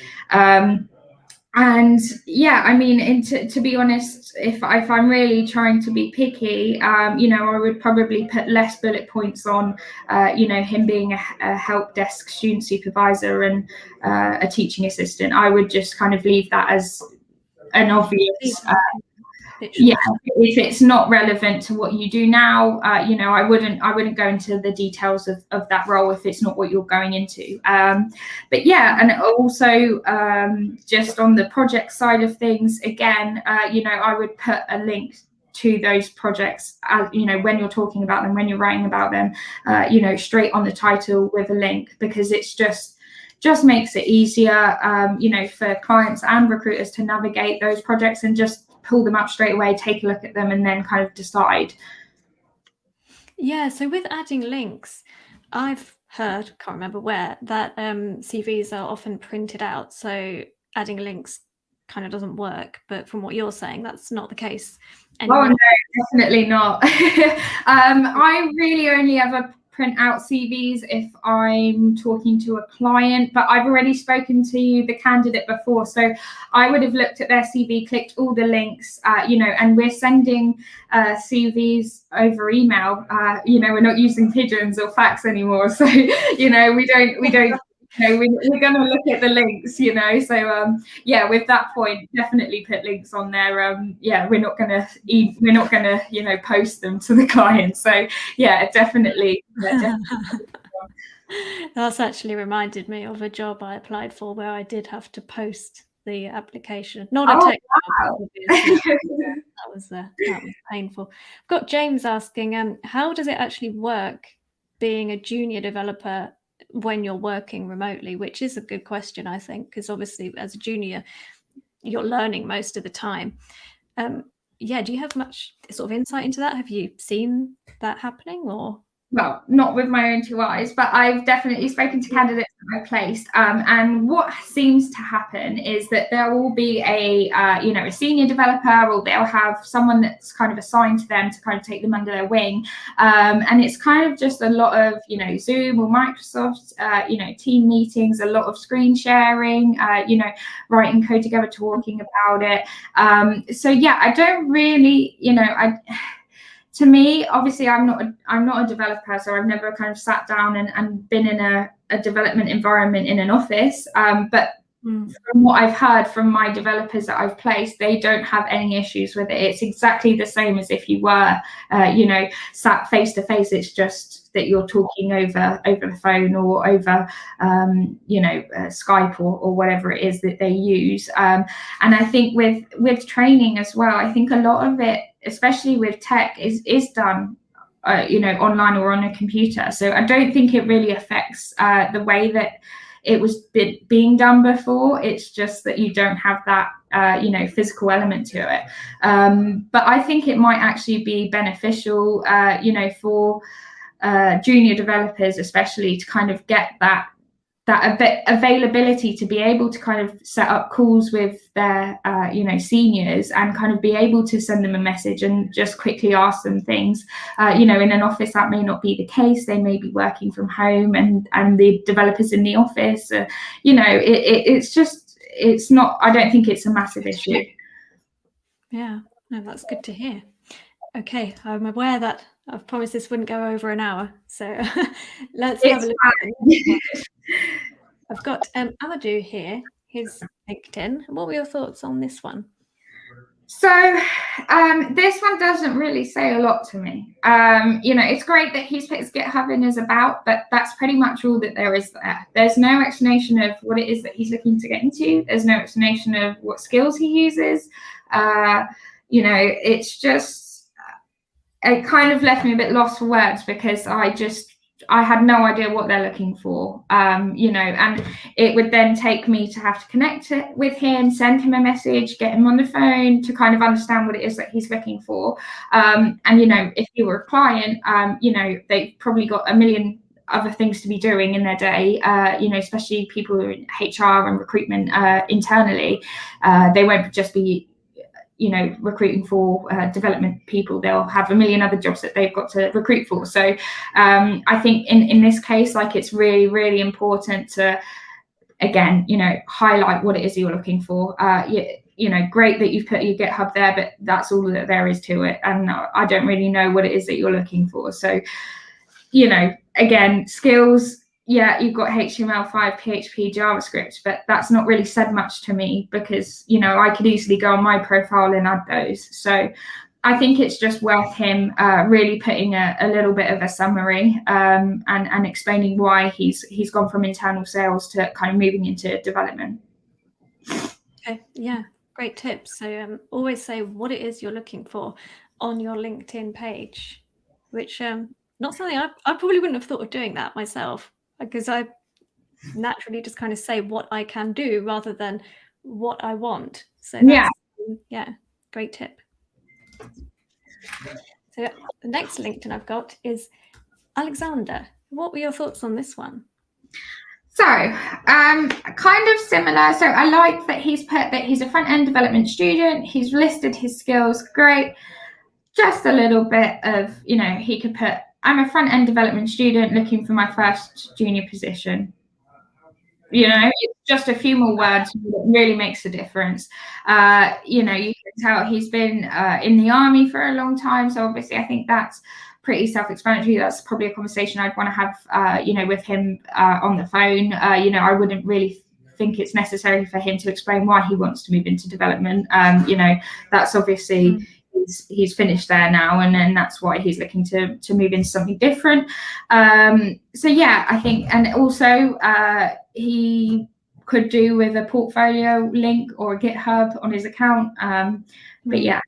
And yeah, I mean, to be honest, if I'm really trying to be picky, I would probably put less bullet points on, him being a help desk student supervisor and a teaching assistant. I would just kind of leave that as an obvious Yeah, if it's not relevant to what you do now, you know, I wouldn't go into the details of that role if it's not what you're going into. But yeah, and also just on the project side of things, again, you know, I would put a link to those projects, you know, when you're talking about them, when you're writing about them, you know, straight on the title with a link, because it's just makes it easier, you know, for clients and recruiters to navigate those projects and just pull them up straight away, take a look at them, and then kind of decide. Yeah, so with adding links, I've heard, can't remember where, that CVs are often printed out, so adding links kind of doesn't work. But from what you're saying, that's not the case anymore. Oh no, definitely not. I really only ever print out CVs if I'm talking to a client, but I've already spoken to the candidate before, so I would have looked at their CV, clicked all the links, you know, and we're sending CVs over email. You know, we're not using pigeons or fax anymore, so you know, we don't you know, we're going to look at the links, you know. So yeah, with that point, definitely put links on there. Yeah, we're not going to you know, post them to the client. So yeah, definitely. That's actually reminded me of a job I applied for where I did have to post the application. Not a tech job, obviously. That was painful. I've got James asking, how does it actually work being a junior developer when you're working remotely? Which is a good question, I think, because obviously as a junior, you're learning most of the time. Yeah, do you have much sort of insight into that? Have you seen that happening, or? Well, not with my own two eyes, but I've definitely spoken to candidates that I've placed. And what seems to happen is that there will be a, you know, a senior developer, or they'll have someone that's kind of assigned to them to kind of take them under their wing. And it's kind of just a lot of, you know, Zoom or Microsoft, you know, team meetings, a lot of screen sharing, you know, writing code together, talking about it. So yeah, I don't really, you know, to me, obviously, I'm not a developer, so I've never kind of sat down and been in a development environment in an office. But from what I've heard from my developers that I've placed, they don't have any issues with it. It's exactly the same as if you were, you know, sat face to face. It's just that you're talking over the phone or over, you know, Skype or whatever it is that they use. And I think with training as well, I think a lot of it, especially with tech, is done, you know, online or on a computer. So I don't think it really affects the way that it was being done before. It's just that you don't have that, you know, physical element to it. But I think it might actually be beneficial, you know, for junior developers, especially, to kind of get that availability to be able to kind of set up calls with their, you know, seniors, and kind of be able to send them a message and just quickly ask them things. You know, in an office that may not be the case. They may be working from home, and the developers in the office, you know, it's not, I don't think it's a massive issue. Yeah, no, that's good to hear. Okay, I'm aware that I've promised this wouldn't go over an hour, so let's have a look. I've got Amadou here, his LinkedIn. What were your thoughts on this one? So this one doesn't really say a lot to me. You know, it's great that he's put his GitHub in his about, but that's pretty much all that there is there. There's no explanation of what it is that he's looking to get into. There's no explanation of what skills he uses. You know, it's just, it kind of left me a bit lost for words, because I had no idea what they're looking for, you know, and it would then take me to have to connect with him, send him a message, get him on the phone to kind of understand what it is that he's looking for. And, you know, if you were a client, you know, they've probably got a million other things to be doing in their day, you know, especially people who are in HR and recruitment internally. They won't just be, you know, recruiting for development people. They'll have a million other jobs that they've got to recruit for. So I think in this case, like, it's really, really important to, again, you know, highlight what it is you're looking for. You know, great that you've put your GitHub there, but that's all that there is to it. And I don't really know what it is that you're looking for. So, you know, again, skills, yeah, you've got HTML5, PHP, JavaScript, but that's not really said much to me because, you know, I could easily go on my profile and add those. So I think it's just worth him really putting a little bit of a summary and explaining why he's gone from internal sales to kind of moving into development. Okay, yeah, great tips. So always say what it is you're looking for on your LinkedIn page, which not something I probably wouldn't have thought of doing that myself, because I naturally just kind of say what I can do rather than what I want. So that's, yeah, great tip. So the next LinkedIn I've got is Alexander. What were your thoughts on this one? So, kind of similar. So I like that he's put that he's a front-end development student. He's listed his skills. Great. Just a little bit of, you know, he could put, I'm a front-end development student looking for my first junior position. You know, it's just a few more words that really makes a difference. You know, you can tell he's been in the army for a long time. So obviously, I think that's pretty self-explanatory. That's probably a conversation I'd want to have, you know, with him on the phone. You know, I wouldn't really think it's necessary for him to explain why he wants to move into development. You know, that's obviously he's finished there now, and then that's why he's looking to move into something different. So yeah, I think, and also he could do with a portfolio link or a GitHub on his account. But yeah.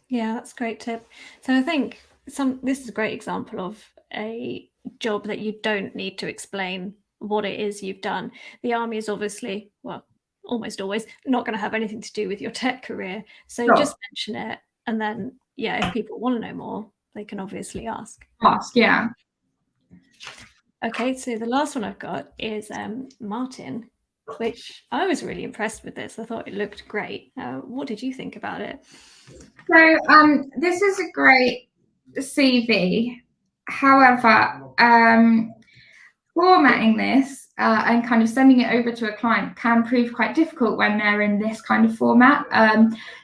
Yeah, that's a great tip. So I think this is a great example of a job that you don't need to explain what it is you've done. The army is obviously, well, almost always not going to have anything to do with your tech career. So just mention it. And then, yeah, if people want to know more, they can obviously ask. Yeah. Okay, so the last one I've got is Martin, which I was really impressed with this. I thought it looked great. What did you think about it? So this is a great CV. However, formatting this and kind of sending it over to a client can prove quite difficult when they're in this kind of format.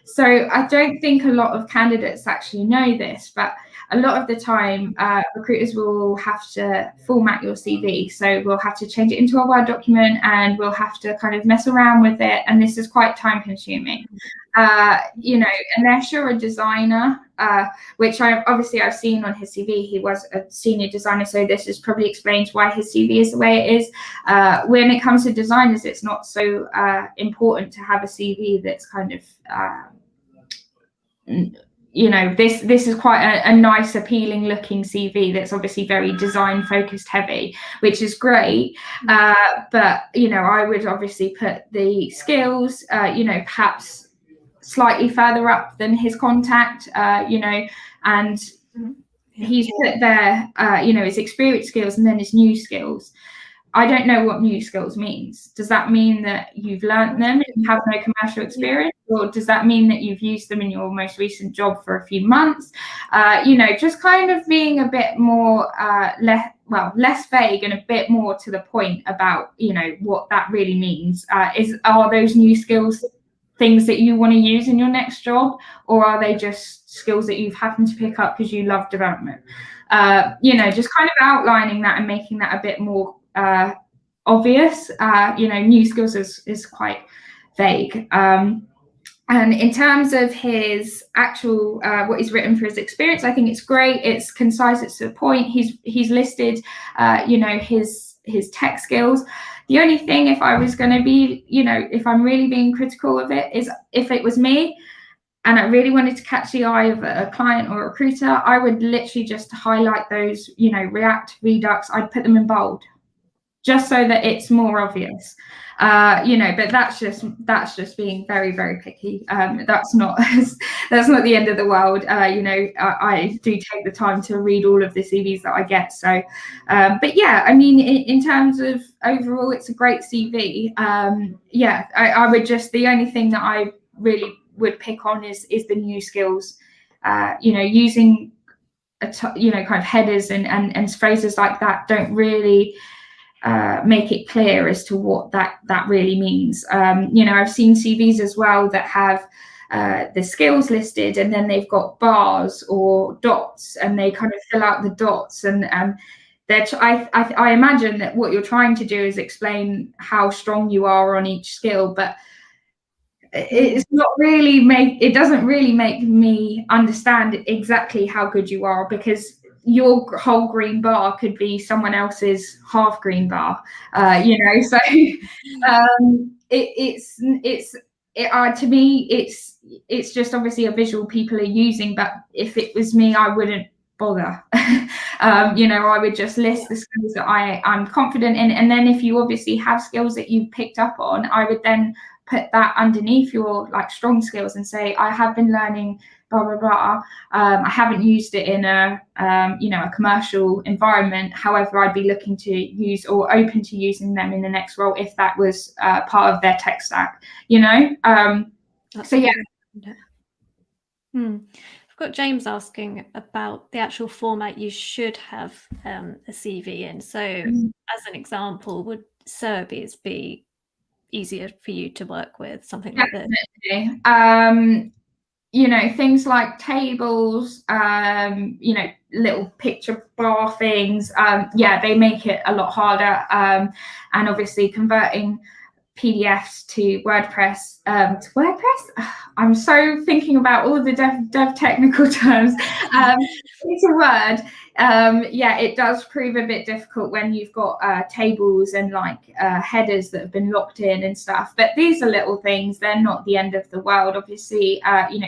So I don't think a lot of candidates actually know this, but a lot of the time recruiters will have to format your CV. So we'll have to change it into a Word document and we'll have to kind of mess around with it. And this is quite time consuming. You know, unless you're a designer, which I've seen on his CV, he was a senior designer, so this is probably explains why his CV is the way it is. When it comes to designers, it's not so important to have a CV that's kind of, you know, this is quite a nice, appealing looking CV that's obviously very design focused heavy, which is great. But, you know, I would obviously put the skills, you know, perhaps slightly further up than his contact, you know, and he's put there, you know, his experience skills and then his new skills. I don't know what new skills means. Does that mean that you've learned them and you have no commercial experience? Or does that mean that you've used them in your most recent job for a few months? You know, just kind of being a bit more less vague and a bit more to the point about, you know, what that really means. Are those new skills things that you want to use in your next job, or are they just skills that you've happened to pick up because you love development? You know, just kind of outlining that and making that a bit more obvious. You know, new skills is quite vague. And in terms of his actual what he's written for his experience, I think it's great. It's concise. It's to the point. He's listed, you know, his tech skills. The only thing, if I was going to be, you know, if I'm really being critical of it, is if it was me and I really wanted to catch the eye of a client or a recruiter, I would literally just highlight those, you know, React, Redux. I'd put them in bold, just so that it's more obvious. You know, but that's just being very, very picky. That's not the end of the world. You know, I do take the time to read all of the CVs that I get. So, but yeah, I mean, in terms of overall, it's a great CV. Yeah, I would just, the only thing that I really would pick on is the new skills. You know, using you know, kind of headers and phrases like that don't really make it clear as to what that really means. You know, I've seen CVs as well that have the skills listed and then they've got bars or dots and they kind of fill out the dots and I imagine that what you're trying to do is explain how strong you are on each skill, but it doesn't really make me understand exactly how good you are, because your whole green bar could be someone else's half green bar, so to me it's just obviously a visual people are using, but if it was me, I wouldn't bother. I would just list the skills that I'm confident in, and then if you obviously have skills that you've picked up on, I would then put that underneath your like strong skills and say, I have been learning blah blah blah. I haven't used it in a a commercial environment. However, I'd be looking to use or open to using them in the next role if that was part of their tech stack. So yeah. I've got James asking about the actual format you should have a CV in. So, as an example, would Serbies be easier for you to work with, something like this? Definitely. Things like tables, little picture bar things, they make it a lot harder. And obviously converting PDFs to WordPress. I'm so thinking about all the dev technical terms. Into Word, it does prove a bit difficult when you've got tables and headers that have been locked in and stuff. But these are little things; they're not the end of the world. Obviously,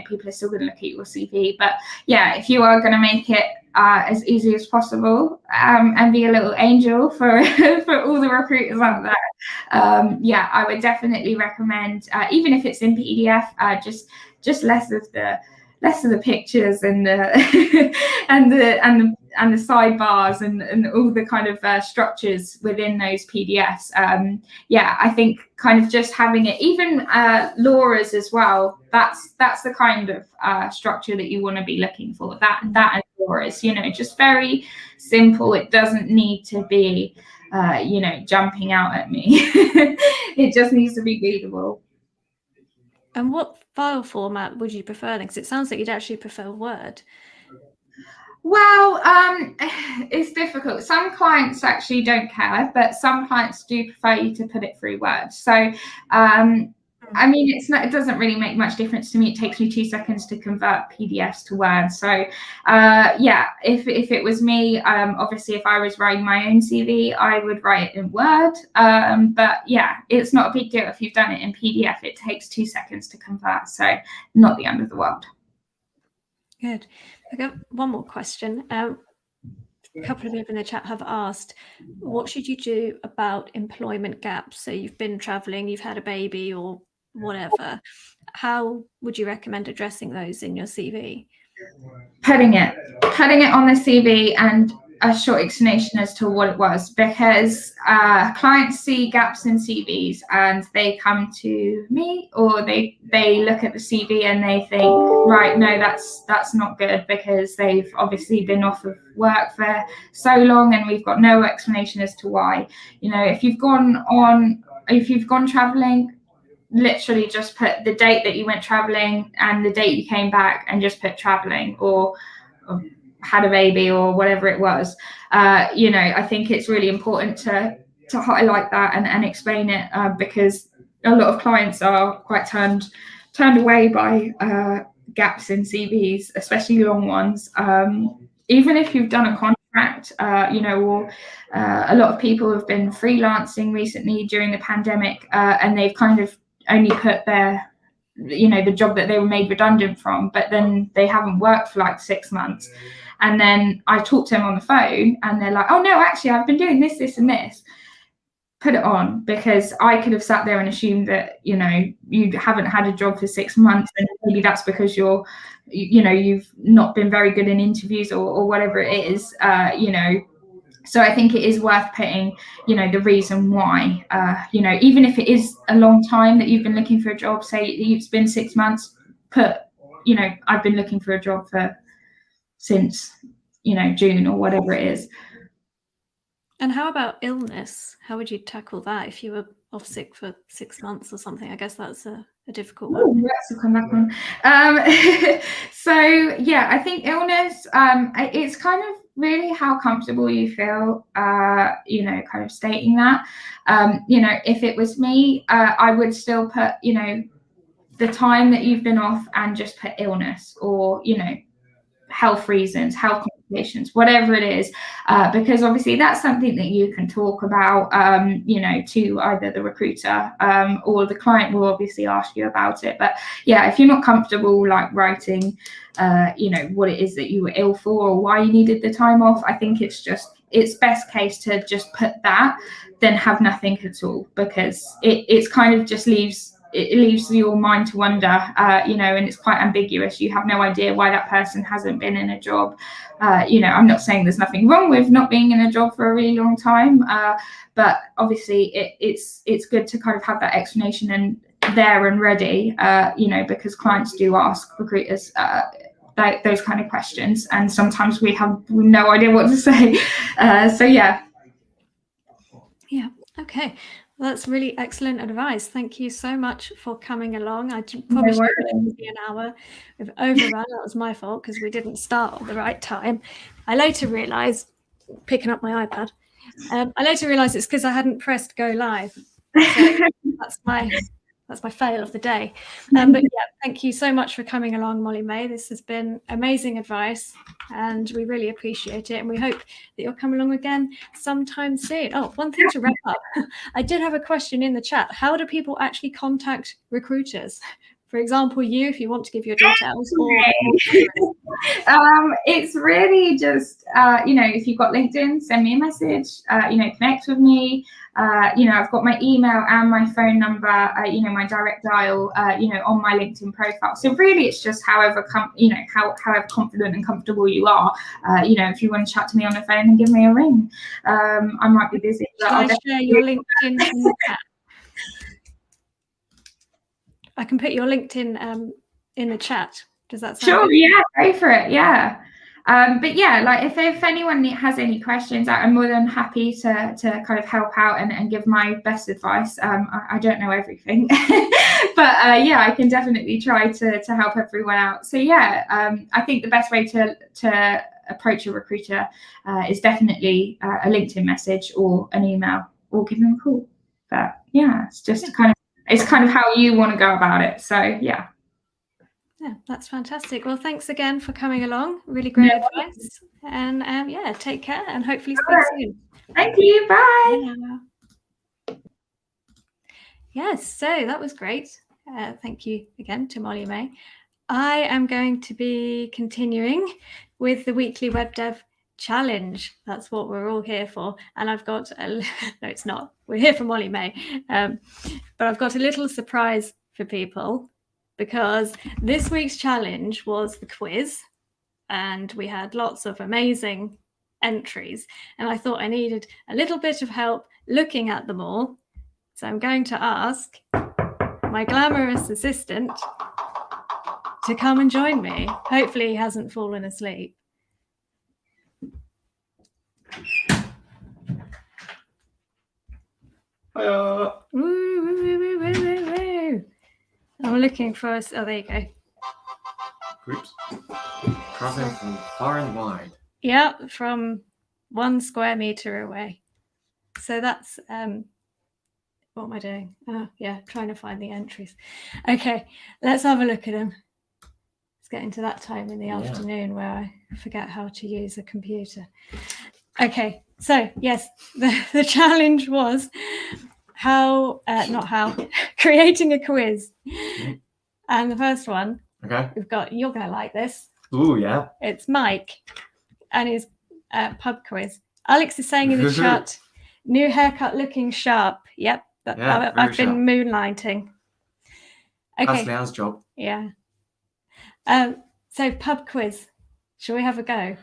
people are still going to look at your CV. But yeah, if you are going to make it as easy as possible and be a little angel for for all the recruiters out there, I would definitely recommend, even if it's in PDF, just less of the pictures and the and the sidebars and all the kind of structures within those PDFs. I think kind of just having it, even Laura's as well. That's the kind of structure that you want to be looking for. That and Laura's, just very simple. It doesn't need to be jumping out at me. It just needs to be readable. And what file format would you prefer then? Because it sounds like you'd actually prefer Word. Well, it's difficult. Some clients actually don't care, but some clients do prefer you to put it through Word. So, it doesn't really make much difference to me. It takes me 2 seconds to convert PDFs to Word. So, if it was me, obviously, if I was writing my own CV, I would write it in Word. But yeah, it's not a big deal if you've done it in PDF. It takes 2 seconds to convert, so not the end of the world. Good. I got one more question. A couple of people in the chat have asked, what should you do about employment gaps? So you've been traveling, you've had a baby or whatever. How would you recommend addressing those in your CV? Putting it on the CV and a short explanation as to what it was, because clients see gaps in CVs and they come to me, or they look at the CV and they think, right, no, that's not good, because they've obviously been off of work for so long and we've got no explanation as to why. If you've gone traveling, literally just put the date that you went traveling and the date you came back, and just put traveling or had a baby or whatever it was. I think it's really important to highlight that and explain it, because a lot of clients are quite turned away by gaps in CVs, especially long ones. Even if you've done a contract, or a lot of people have been freelancing recently during the pandemic, and they've kind of only put their the job that they were made redundant from, but then they haven't worked for like 6 months. And then I talk to them on the phone and they're like, oh no, actually I've been doing this, this and this. Put it on, because I could have sat there and assumed that, you haven't had a job for 6 months, and maybe that's because you've not been very good in interviews or whatever it is, So I think it is worth putting, the reason why, even if it is a long time that you've been looking for a job, say it's been 6 months, put, I've been looking for a job since, June or whatever it is. And how about illness? How would you tackle that if you were off sick for 6 months or something? I guess that's a a difficult one. Oh, let's come back on. So yeah, I think illness, it's kind of really how comfortable you feel, you know, kind of stating that. You know, if it was me, I would still put, you know, the time that you've been off and just put illness, or, you know, health reasons, health complications, whatever it is, because obviously that's something that you can talk about, you know, to either the recruiter, or the client will obviously ask you about it. But yeah, if you're not comfortable like writing, you know, what it is that you were ill for or why you needed the time off, I think it's best case to just put that than have nothing at all, because it's kind of just leaves your mind to wonder, you know, and it's quite ambiguous. You have no idea why that person hasn't been in a job. You know, I'm not saying there's nothing wrong with not being in a job for a really long time, but obviously it's good to kind of have that explanation and there and ready, you know, because clients do ask recruiters those kind of questions, and sometimes we have no idea what to say. So yeah. Yeah. Okay. Well, that's really excellent advice. Thank you so much for coming along. I probably should have be an hour. We've overrun. That was my fault because we didn't start at the right time. I later realised, picking up my iPad, I later realised it's because I hadn't pressed go live. So that's my fail of the day. But yeah, thank you so much for coming along, Molly-May. This has been amazing advice, and we really appreciate it. And we hope that you'll come along again sometime soon. Oh, one thing to wrap up. I did have a question in the chat. How do people actually contact recruiters? For example, you, if you want to give your details. It's really just, you know, if you've got LinkedIn, send me a message, you know, connect with me. You know, I've got my email and my phone number, you know, my direct dial, you know, on my LinkedIn profile. So really it's just however confident and comfortable you are. You know, if you want to chat to me on the phone and give me a ring. I might be busy. Shall I share your LinkedIn in the chat? I can put your LinkedIn in the chat. Does that sound good? Yeah, go for it. Yeah. But yeah, like if anyone has any questions, I'm more than happy to kind of help out and give my best advice. I don't know everything, but yeah, I can definitely try to help everyone out. So yeah, I think the best way to approach a recruiter is definitely a LinkedIn message or an email or give them a call. But yeah, it's just it's kind of how you want to go about it. So yeah. Yeah, that's fantastic. Well, thanks again for coming along. Really great advice. And yeah, take care and hopefully speak soon. Thank you. Bye. Yes, so that was great. Thank you again to Molly-May. I am going to be continuing with the weekly web dev challenge. That's what we're all here for. And I've got no, it's not. We're here for Molly-May. But I've got a little surprise for people, because this week's challenge was the quiz, and we had lots of amazing entries, and I thought I needed a little bit of help looking at them all. So I'm going to ask my glamorous assistant to come and join me. Hopefully he hasn't fallen asleep. Hiya. I'm looking for us. Oh, there you go. Groups. Traveling from far and wide. Yeah, from 1 square meter away. So that's what am I doing? Oh, yeah, trying to find the entries. Okay, let's have a look at them. It's getting to that time in the afternoon where I forget how to use a computer. Okay, so yes, the challenge was creating a quiz. And the first one, we've got, you're going to like this. Ooh, yeah. It's Mike and his pub quiz. Alex is saying in the chat, new haircut looking sharp. Yep, I've been moonlighting. Okay. That's Leanne's job. Yeah. So pub quiz, shall we have a go?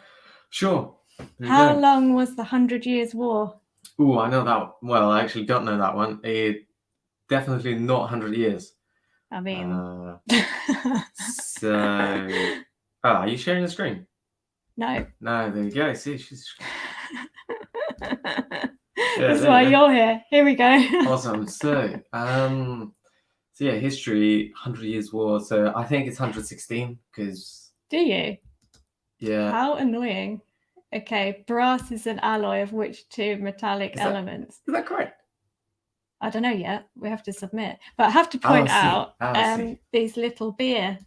Sure. How long was the 100 Years' War? Ooh, I know that. Well, I actually don't know that one. Definitely not 100 years. I mean... So... Oh, are you sharing the screen? No. No, there you go. See, she's... That's why you're here. Here we go. Awesome. So, So yeah, history, 100 Years War. So I think it's 116 because Do you? yeah. How annoying. Okay, brass is an alloy of which two metallic elements? Is that correct? I don't know yet. We have to submit. But I have to point out these little beer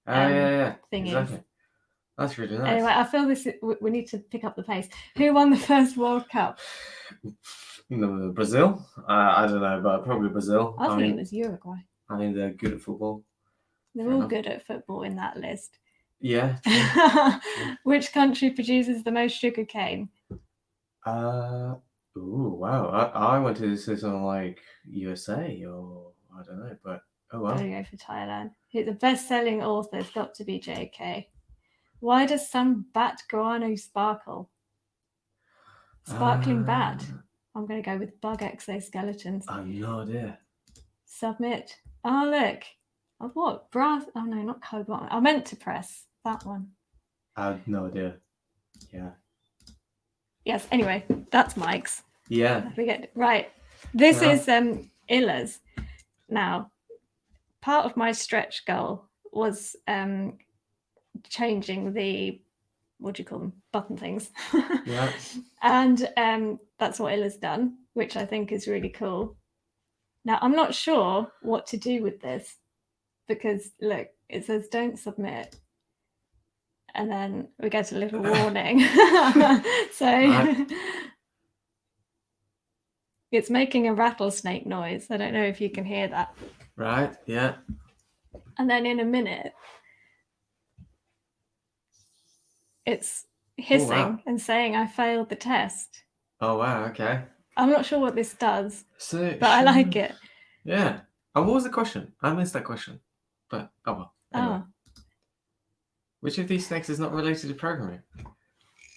yeah, thingies. exactly. That's really nice. Anyway, I feel we need to pick up the pace. Who won the first World Cup? No, Brazil? I don't know, but probably Brazil. I think it was Uruguay. I mean, they're good at football. They're all good at football in that list. Yeah. Which country produces the most sugar cane? Ooh, wow. I went to say something like USA or I don't know, but oh wow. I'm going to go for Thailand. The best-selling author has got to be JK. Why does some bat guano sparkle? Sparkling bat. I'm going to go with bug exoskeletons. I have no idea. Submit. Oh, look. What? Brass? Oh, no, not cobalt. I meant to press that one. I have no idea. Yeah. Yes, anyway, that's Mike's. Yeah. Right. This is Illa's. Now, part of my stretch goal was changing the, what do you call them, button things. Yeah. And that's what Illa's done, which I think is really cool. Now, I'm not sure what to do with this because, look, it says don't submit. And then we get a little warning. So it's making a rattlesnake noise. I don't know if you can hear that. Right, yeah. And then in a minute, it's hissing and saying I failed the test. Oh, wow, okay. I'm not sure what this does, so, but I like it. Yeah. And what was the question? I missed that question. But, oh well. Anyway. Oh. Which of these snakes is not related to programming?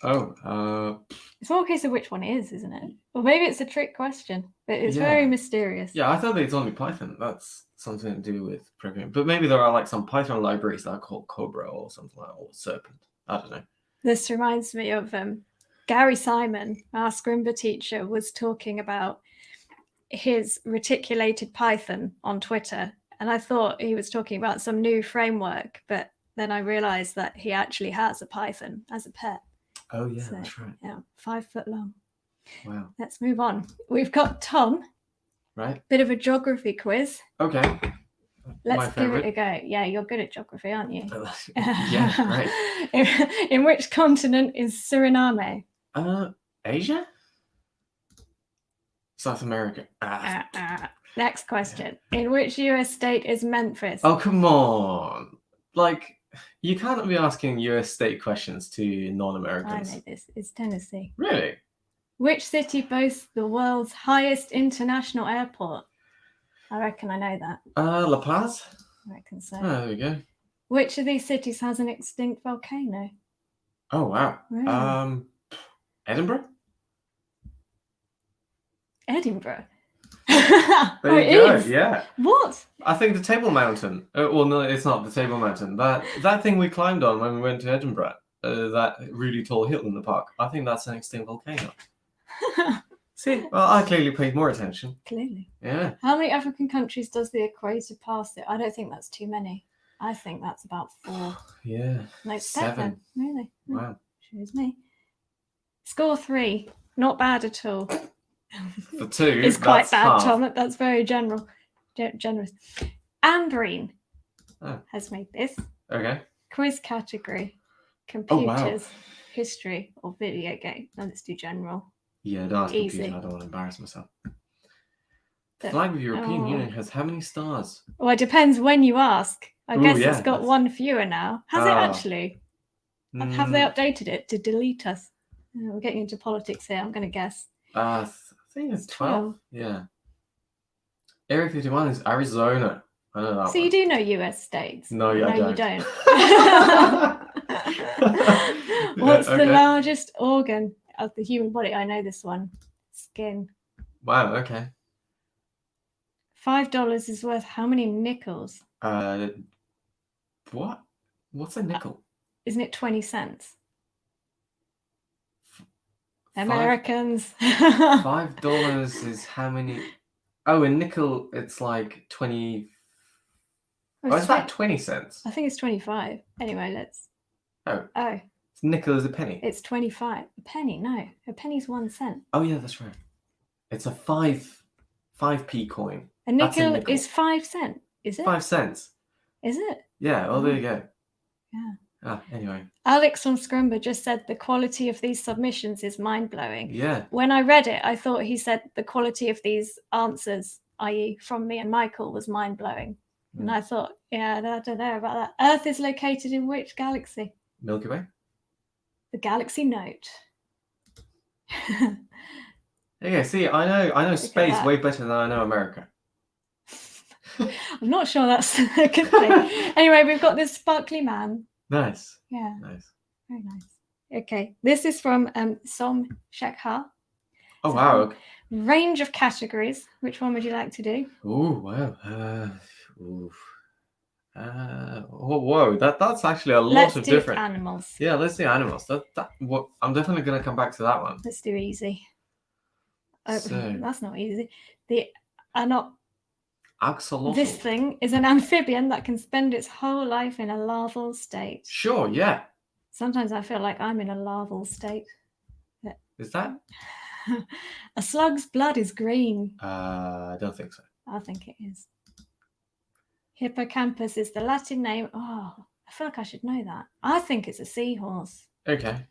It's more a case of which one is, isn't it? Or maybe it's a trick question, but it's very mysterious. Yeah, I thought it's only Python. That's something to do with programming. But maybe there are like some Python libraries that are called Cobra or something like that, or Serpent. I don't know. This reminds me of Gary Simon, our Scrimba teacher, was talking about his reticulated Python on Twitter. And I thought he was talking about some new framework, but then I realized that he actually has a Python as a pet. Oh, yeah, that's right. Yeah, 5 foot long. Wow. Let's move on. We've got Tom. Right. Bit of a geography quiz. Okay. Let's give it a go. Yeah, you're good at geography, aren't you? Yeah, right. In which continent is Suriname? Asia? South America. Next question. In which US state is Memphis? Oh, come on. Like, you can't be asking US state questions to non-Americans. I know this. It's Tennessee. Really? Which city boasts the world's highest international airport? I reckon I know that. La Paz? I reckon so. Oh, there we go. Which of these cities has an extinct volcano? Oh, wow. Really? Edinburgh? Edinburgh. There you go. Is. Yeah. What? I think the Table Mountain. Well, no, it's not the Table Mountain. That thing we climbed on when we went to Edinburgh. That really tall hill in the park. I think that's an extinct volcano. See, well, I clearly paid more attention. Clearly. Yeah. How many African countries does the equator pass it? I don't think that's too many. I think that's about 4. Yeah. No, 7. Really? Wow. Shows me. Score 3. Not bad at all. For 2, it's quite bad, half. Tom. That's very generous. Ambreen has made this. Okay. Quiz category. Computers, history, or video game. No, let's do general. Yeah, that's easy. Confusing. I don't want to embarrass myself. The flag of the European Union has how many stars? Well, it depends when you ask. I guess it's got one fewer now. Has it actually? Have they updated it to delete us? We're getting into politics here. I'm going to guess. I think it's 12. Yeah. Area 51 is Arizona. I know that. So you do know US states? No, I don't. You don't. What's the largest organ of the human body? I know this one. Skin. Wow, okay. $5 is worth how many nickels? What? What's a nickel? Isn't it 20 cents? Americans. $5 is how many? Oh, a nickel, it's like 25 Oh, it's about 20 cents. I think it's 25. Anyway, let's. Oh. Oh. It's nickel is a penny. It's 25. A penny? No, a penny's 1 cent. Oh yeah, that's right. It's a 5p coin. A nickel is 5 cents. Is it? 5 cents. Is it? Yeah. Oh, there you go. Yeah. Anyway. Alex from Scrimba just said the quality of these submissions is mind-blowing. Yeah. When I read it, I thought he said the quality of these answers, i.e. from me and Michael, was mind-blowing. And I thought, yeah, I don't know about that. Earth is located in which galaxy? Milky Way. The Galaxy Note. Okay, see, I know space way better than I know America. I'm not sure that's a good thing. Anyway, we've got this sparkly man. Nice. Yeah. Nice. Very nice. Okay, this is from Som Shekhar. Oh, wow. Okay. Range of categories. Which one would you like to do? Oh, wow. Whoa, that's actually a lot of different animals. Yeah, let's do animals. I'm definitely gonna come back to that one. Let's do easy. Oh, So, that's not easy. axolotl. This thing is an amphibian that can spend its whole life in a larval state. Sure, yeah. Sometimes I feel like I'm in a larval state. Is that? A slug's blood is green. I don't think so. I think it is. Hippocampus is the Latin name. Oh, I feel like I should know that. I think it's a seahorse. Okay.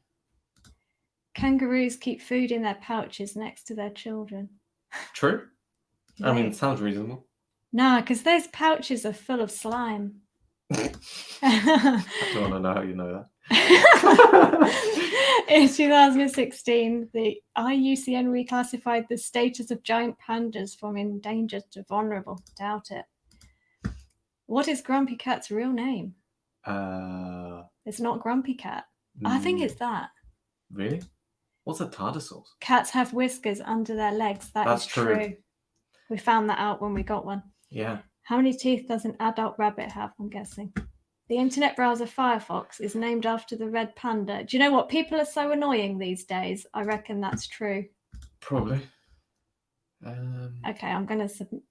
Kangaroos keep food in their pouches next to their children. True. I mean, it sounds reasonable. No, because those pouches are full of slime. I don't want to know how you know that. In 2016, the IUCN reclassified the status of giant pandas from endangered to vulnerable. Doubt it. What is Grumpy Cat's real name? It's not Grumpy Cat. I think it's that. Really? What's a tardisaurus? Cats have whiskers under their legs. That's true. We found that out when we got one. Yeah. How many teeth does an adult rabbit have? I'm guessing. The internet browser Firefox is named after the red panda. Do you know what? People are so annoying these days. I reckon that's true. Probably. Okay, I'm going to submit.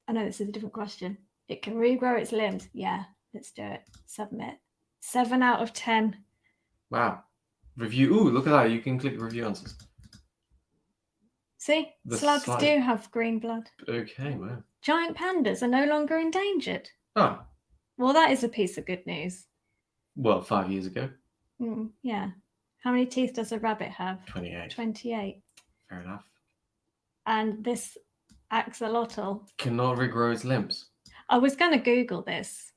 I know this is a different question. It can regrow its limbs. Yeah, let's do it. Submit. 7 out of 10. Wow. Review. Ooh, look at that. You can click review answers. See? Slugs do have green blood. Okay, wow. Giant pandas are no longer endangered. Oh. Well, that is a piece of good news. Well, 5 years ago. Yeah. How many teeth does a rabbit have? 28. 28. Fair enough. And this axolotl cannot regrow its limbs. I was going to Google this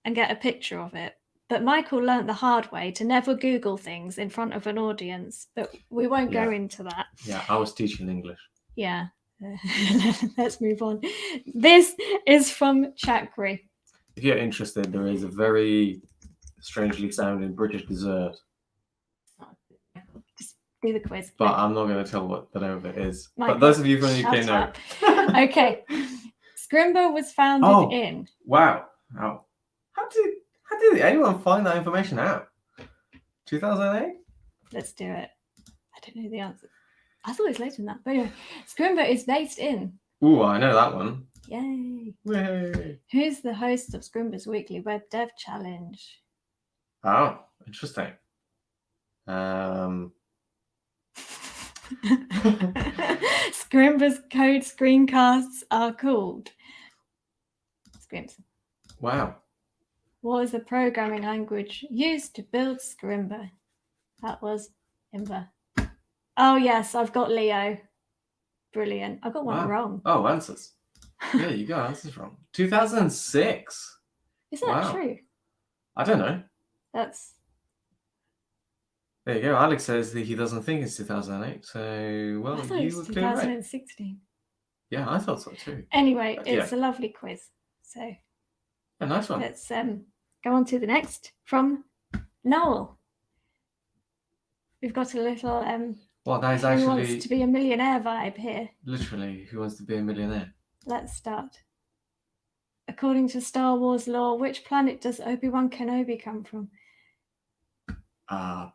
and get a picture of it, but Michael learnt the hard way to never Google things in front of an audience, but we won't go into that. Yeah, I was teaching English. Yeah. Let's move on. This is from Chakri. If you're interested, there is a very strangely sounding British dessert. Just do the quiz. But I'm not going to tell what the name of it is. Michael, but those of you from the UK know. Okay. Scrimba was founded in. Wow. How did anyone find that information out? 2008? Let's do it. I don't know the answer. I thought it was later than that. But anyway, Scrimba is based in. Ooh, I know that one. Yay. Yay. Who's the host of Scrimba's weekly web dev challenge? Oh, interesting. Scrimba's code screencasts are called Scrims. Wow. What was the programming language used to build Scrimba? That was Imba. Oh yes, I've got Leo. Brilliant. I got one wrong. Oh, answers. Yeah, you got answers wrong. 2006. Is that true? I don't know. That's. There you go. Alex says that he doesn't think it's 2008. So, well, I thought it was 2016. Yeah, I thought so too. Anyway, it's a lovely quiz. So, a nice one. Let's go on to the next from Noel. We've got a little well, that is actually Who Wants to Be a Millionaire vibe here. Literally, Who Wants to Be a Millionaire? Let's start. According to Star Wars lore, which planet does Obi-Wan Kenobi come from? I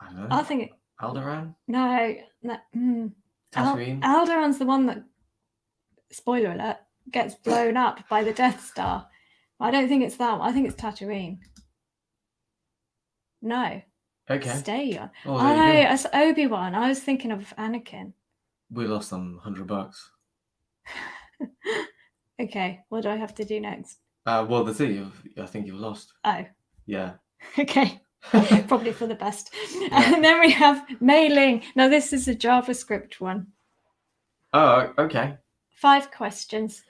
don't know. I think Alderaan? No. Tatooine? Alderaan's the one that, spoiler alert, gets blown up by the Death Star. I don't think it's that one. I think it's Tatooine. No. Okay. Stay young. Oh, Oh there no, you go. it's Obi-Wan. I was thinking of Anakin. We lost them $100. Okay, what do I have to do next? Well, that's it. I think you've lost. Oh, Yeah. okay. Probably for the best. And then we have mailing. Now this is a JavaScript one. Oh, okay. 5 questions.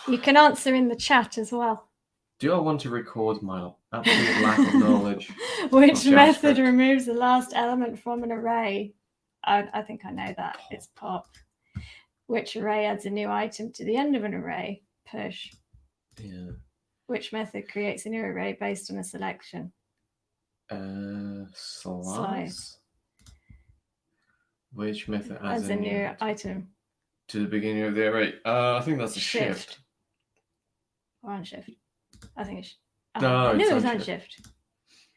You can answer in the chat as well. Do I want to record my absolute lack of knowledge? Which of method JavaScript? removes the last element from an array? I think I know that. It's pop. Which array adds a new item to the end of an array? Push. Yeah. Which method creates a new array based on a selection? Slice. Which method Adds a new item to the beginning of the array? I think that's a shift. Or unshift. I think it's. No, I knew it's it was unshift.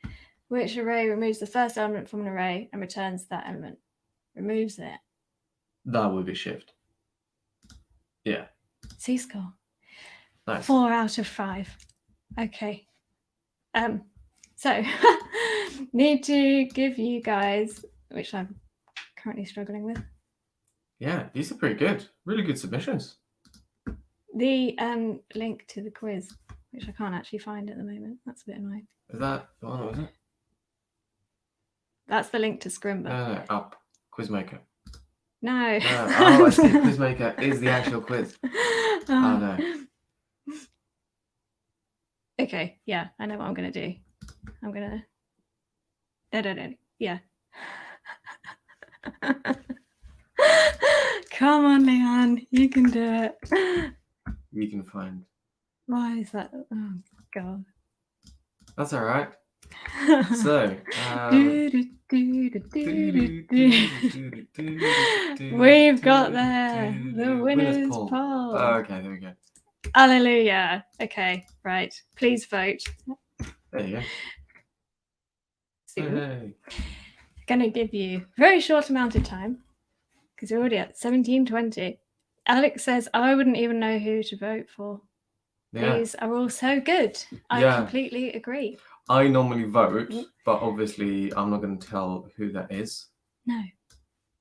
unshift. Which array removes the first element from an array and returns that element? Removes it. That would be shift. Yeah. C-score. Nice. 4 out of 5. Okay. So need to give you guys, which I'm currently struggling with, Yeah, these are pretty good. Really good submissions. the link to the quiz, which I can't actually find at the moment. That's a bit annoying. Is that the one, was it? That's the link to Scrimba. No, up. Quizmaker. No. Oh, I see. Quizmaker is the actual quiz. Oh, no. Okay, yeah, I know what I'm going to do. I'm going to... No. Yeah. Come on, Leanne. You can do it. You can find. Why is that? Oh, God. That's all right. So, we've got there the winner's poll. Oh, okay, there we go. Hallelujah. Okay, right. Please vote. There you go. So, Hey. going to give you a very short amount of time because we're already at 17:20. Alex says, I wouldn't even know who to vote for. Yeah. These are all so good. I completely agree. I normally vote, but obviously I'm not going to tell who that is. No.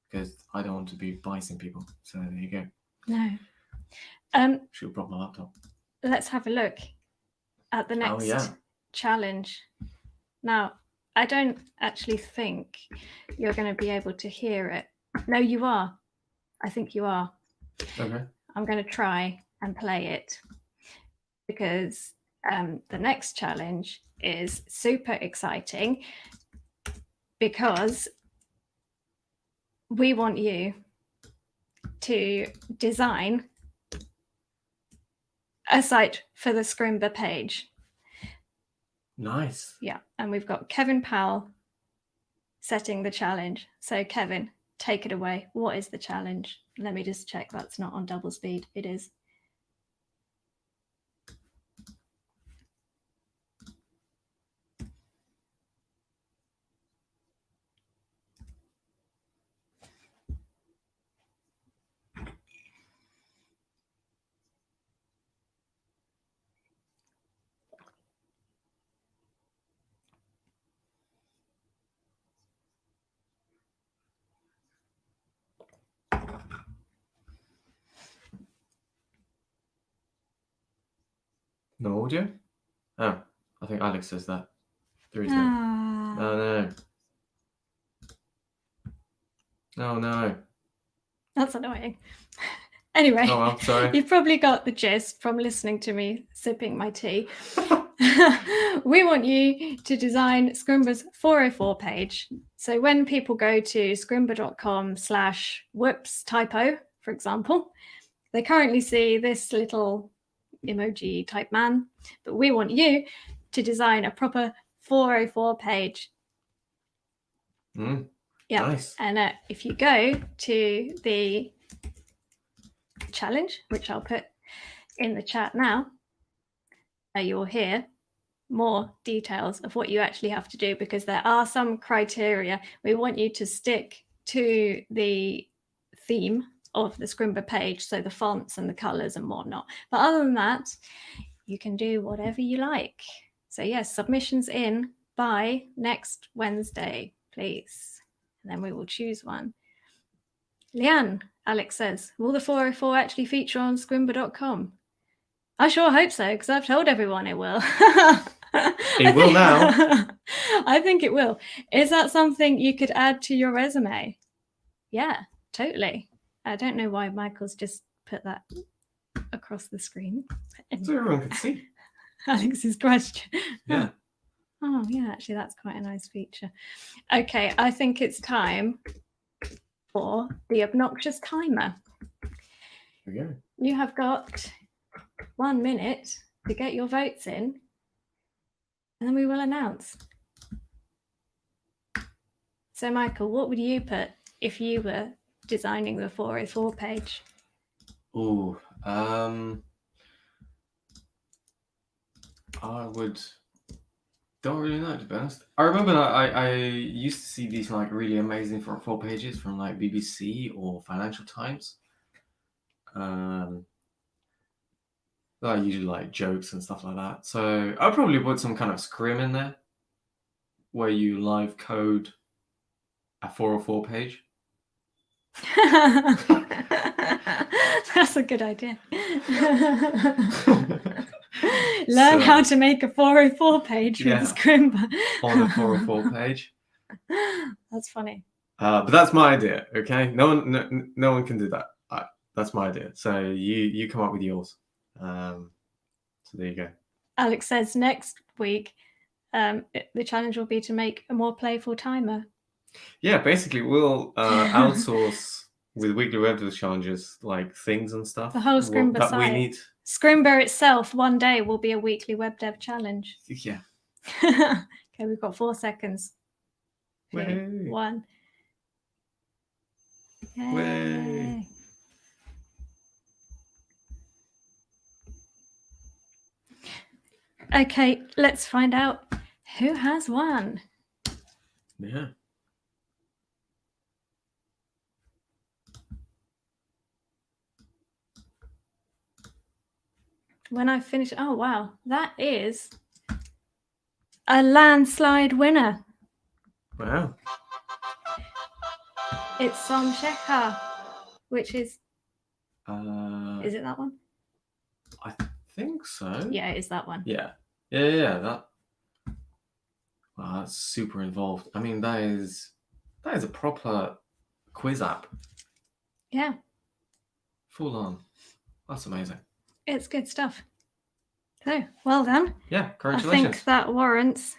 Because I don't want to be biasing people. So there you go. No. Should have brought my laptop. Let's have a look at the next challenge. Now, I don't actually think you're going to be able to hear it. No, you are. I think you are. Okay. I'm going to try and play it because the next challenge is super exciting because we want you to design a site for the Scrimba page. Nice. Yeah, and we've got Kevin Powell setting the challenge. So Kevin, take it away. What is the challenge? Let me just check that's not on double speed. It is. No audio? Oh, I think Alex says that. There is no. Oh, no. Oh, no. That's annoying. Anyway, oh, well, sorry. You've probably got the gist from listening to me sipping my tea. We want you to design Scrimba's 404 page. So when people go to scrimba.com/whoops typo, for example, they currently see this little emoji type man, but we want you to design a proper 404 page. Yeah. Nice. And if you go to the challenge, which I'll put in the chat now, you'll hear more details of what you actually have to do because there are some criteria. We want you to stick to the theme of the Scrimba page, so the fonts and the colors and whatnot. But other than that, you can do whatever you like. So yes, submissions in by next Wednesday, please. And then we will choose one. Leanne, Alex says, will the 404 actually feature on Scrimba.com? I sure hope so, because I've told everyone it will. It will now. I think it will. Is that something you could add to your resume? Yeah, totally. I don't know why Michael's just put that across the screen. So everyone can see. Alex's question. Yeah. Oh, yeah, actually, that's quite a nice feature. Okay, I think it's time for the obnoxious timer. Here we go. You have got 1 minute to get your votes in, and then we will announce. So, Michael, what would you put if you were designing the 404 page? Ooh, I don't really know, to be honest. I remember that I used to see these like really amazing 404 pages from like BBC or Financial Times. That are usually like jokes and stuff like that. So I'll probably put some kind of scrim in there where you live code a 404 page. That's a good idea. Learn how to make a 404 page with Scrimba. On the 404 page. That's funny. But that's my idea, okay? No one can do that. That's my idea. So you come up with yours. So there you go. Alex says next week the challenge will be to make a more playful timer. Yeah, basically we'll outsource with weekly web dev challenges like things and stuff. The whole Scrimba that site. We need. Scrimba itself one day will be a weekly web dev challenge. Yeah. Okay, we've got 4 seconds. 2, 1. Yay. Okay, let's find out who has won. Yeah. When I finish, oh wow, that is a landslide winner. Wow. It's Som Shekhar, which is it that one? I think so. Yeah, it is that one. Yeah. Wow, that's super involved. I mean, that is a proper quiz app. Yeah. Full on. That's amazing. It's good stuff. So, well done. Yeah, congratulations. I think that warrants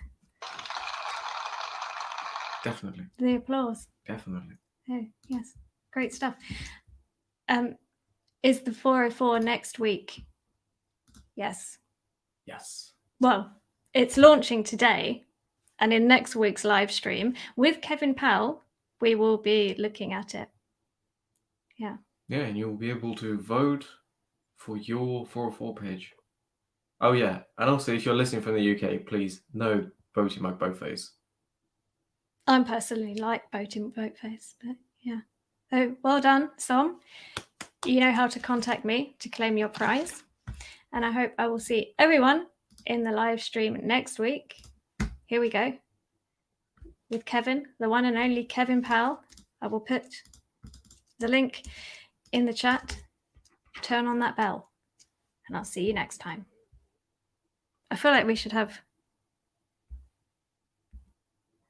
definitely the applause. Definitely. Oh, yes. Great stuff. Is the 404 next week? Yes. Yes. Well, it's launching today, and in next week's live stream with Kevin Powell, we will be looking at it. Yeah. Yeah, and you'll be able to vote for your 404 page. Oh yeah, and also if you're listening from the UK, please no voting like Boatface. I'm personally like voting Boatface, but yeah. So well done, Som. You know how to contact me to claim your prize. And I hope I will see everyone in the live stream next week. Here we go. With Kevin, the one and only Kevin Powell. I will put the link in the chat. Turn on that bell. And I'll see you next time. I feel like we should have,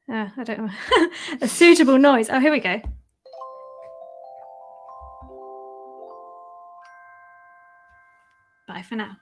I don't know, a suitable noise. Oh, here we go. Bye for now.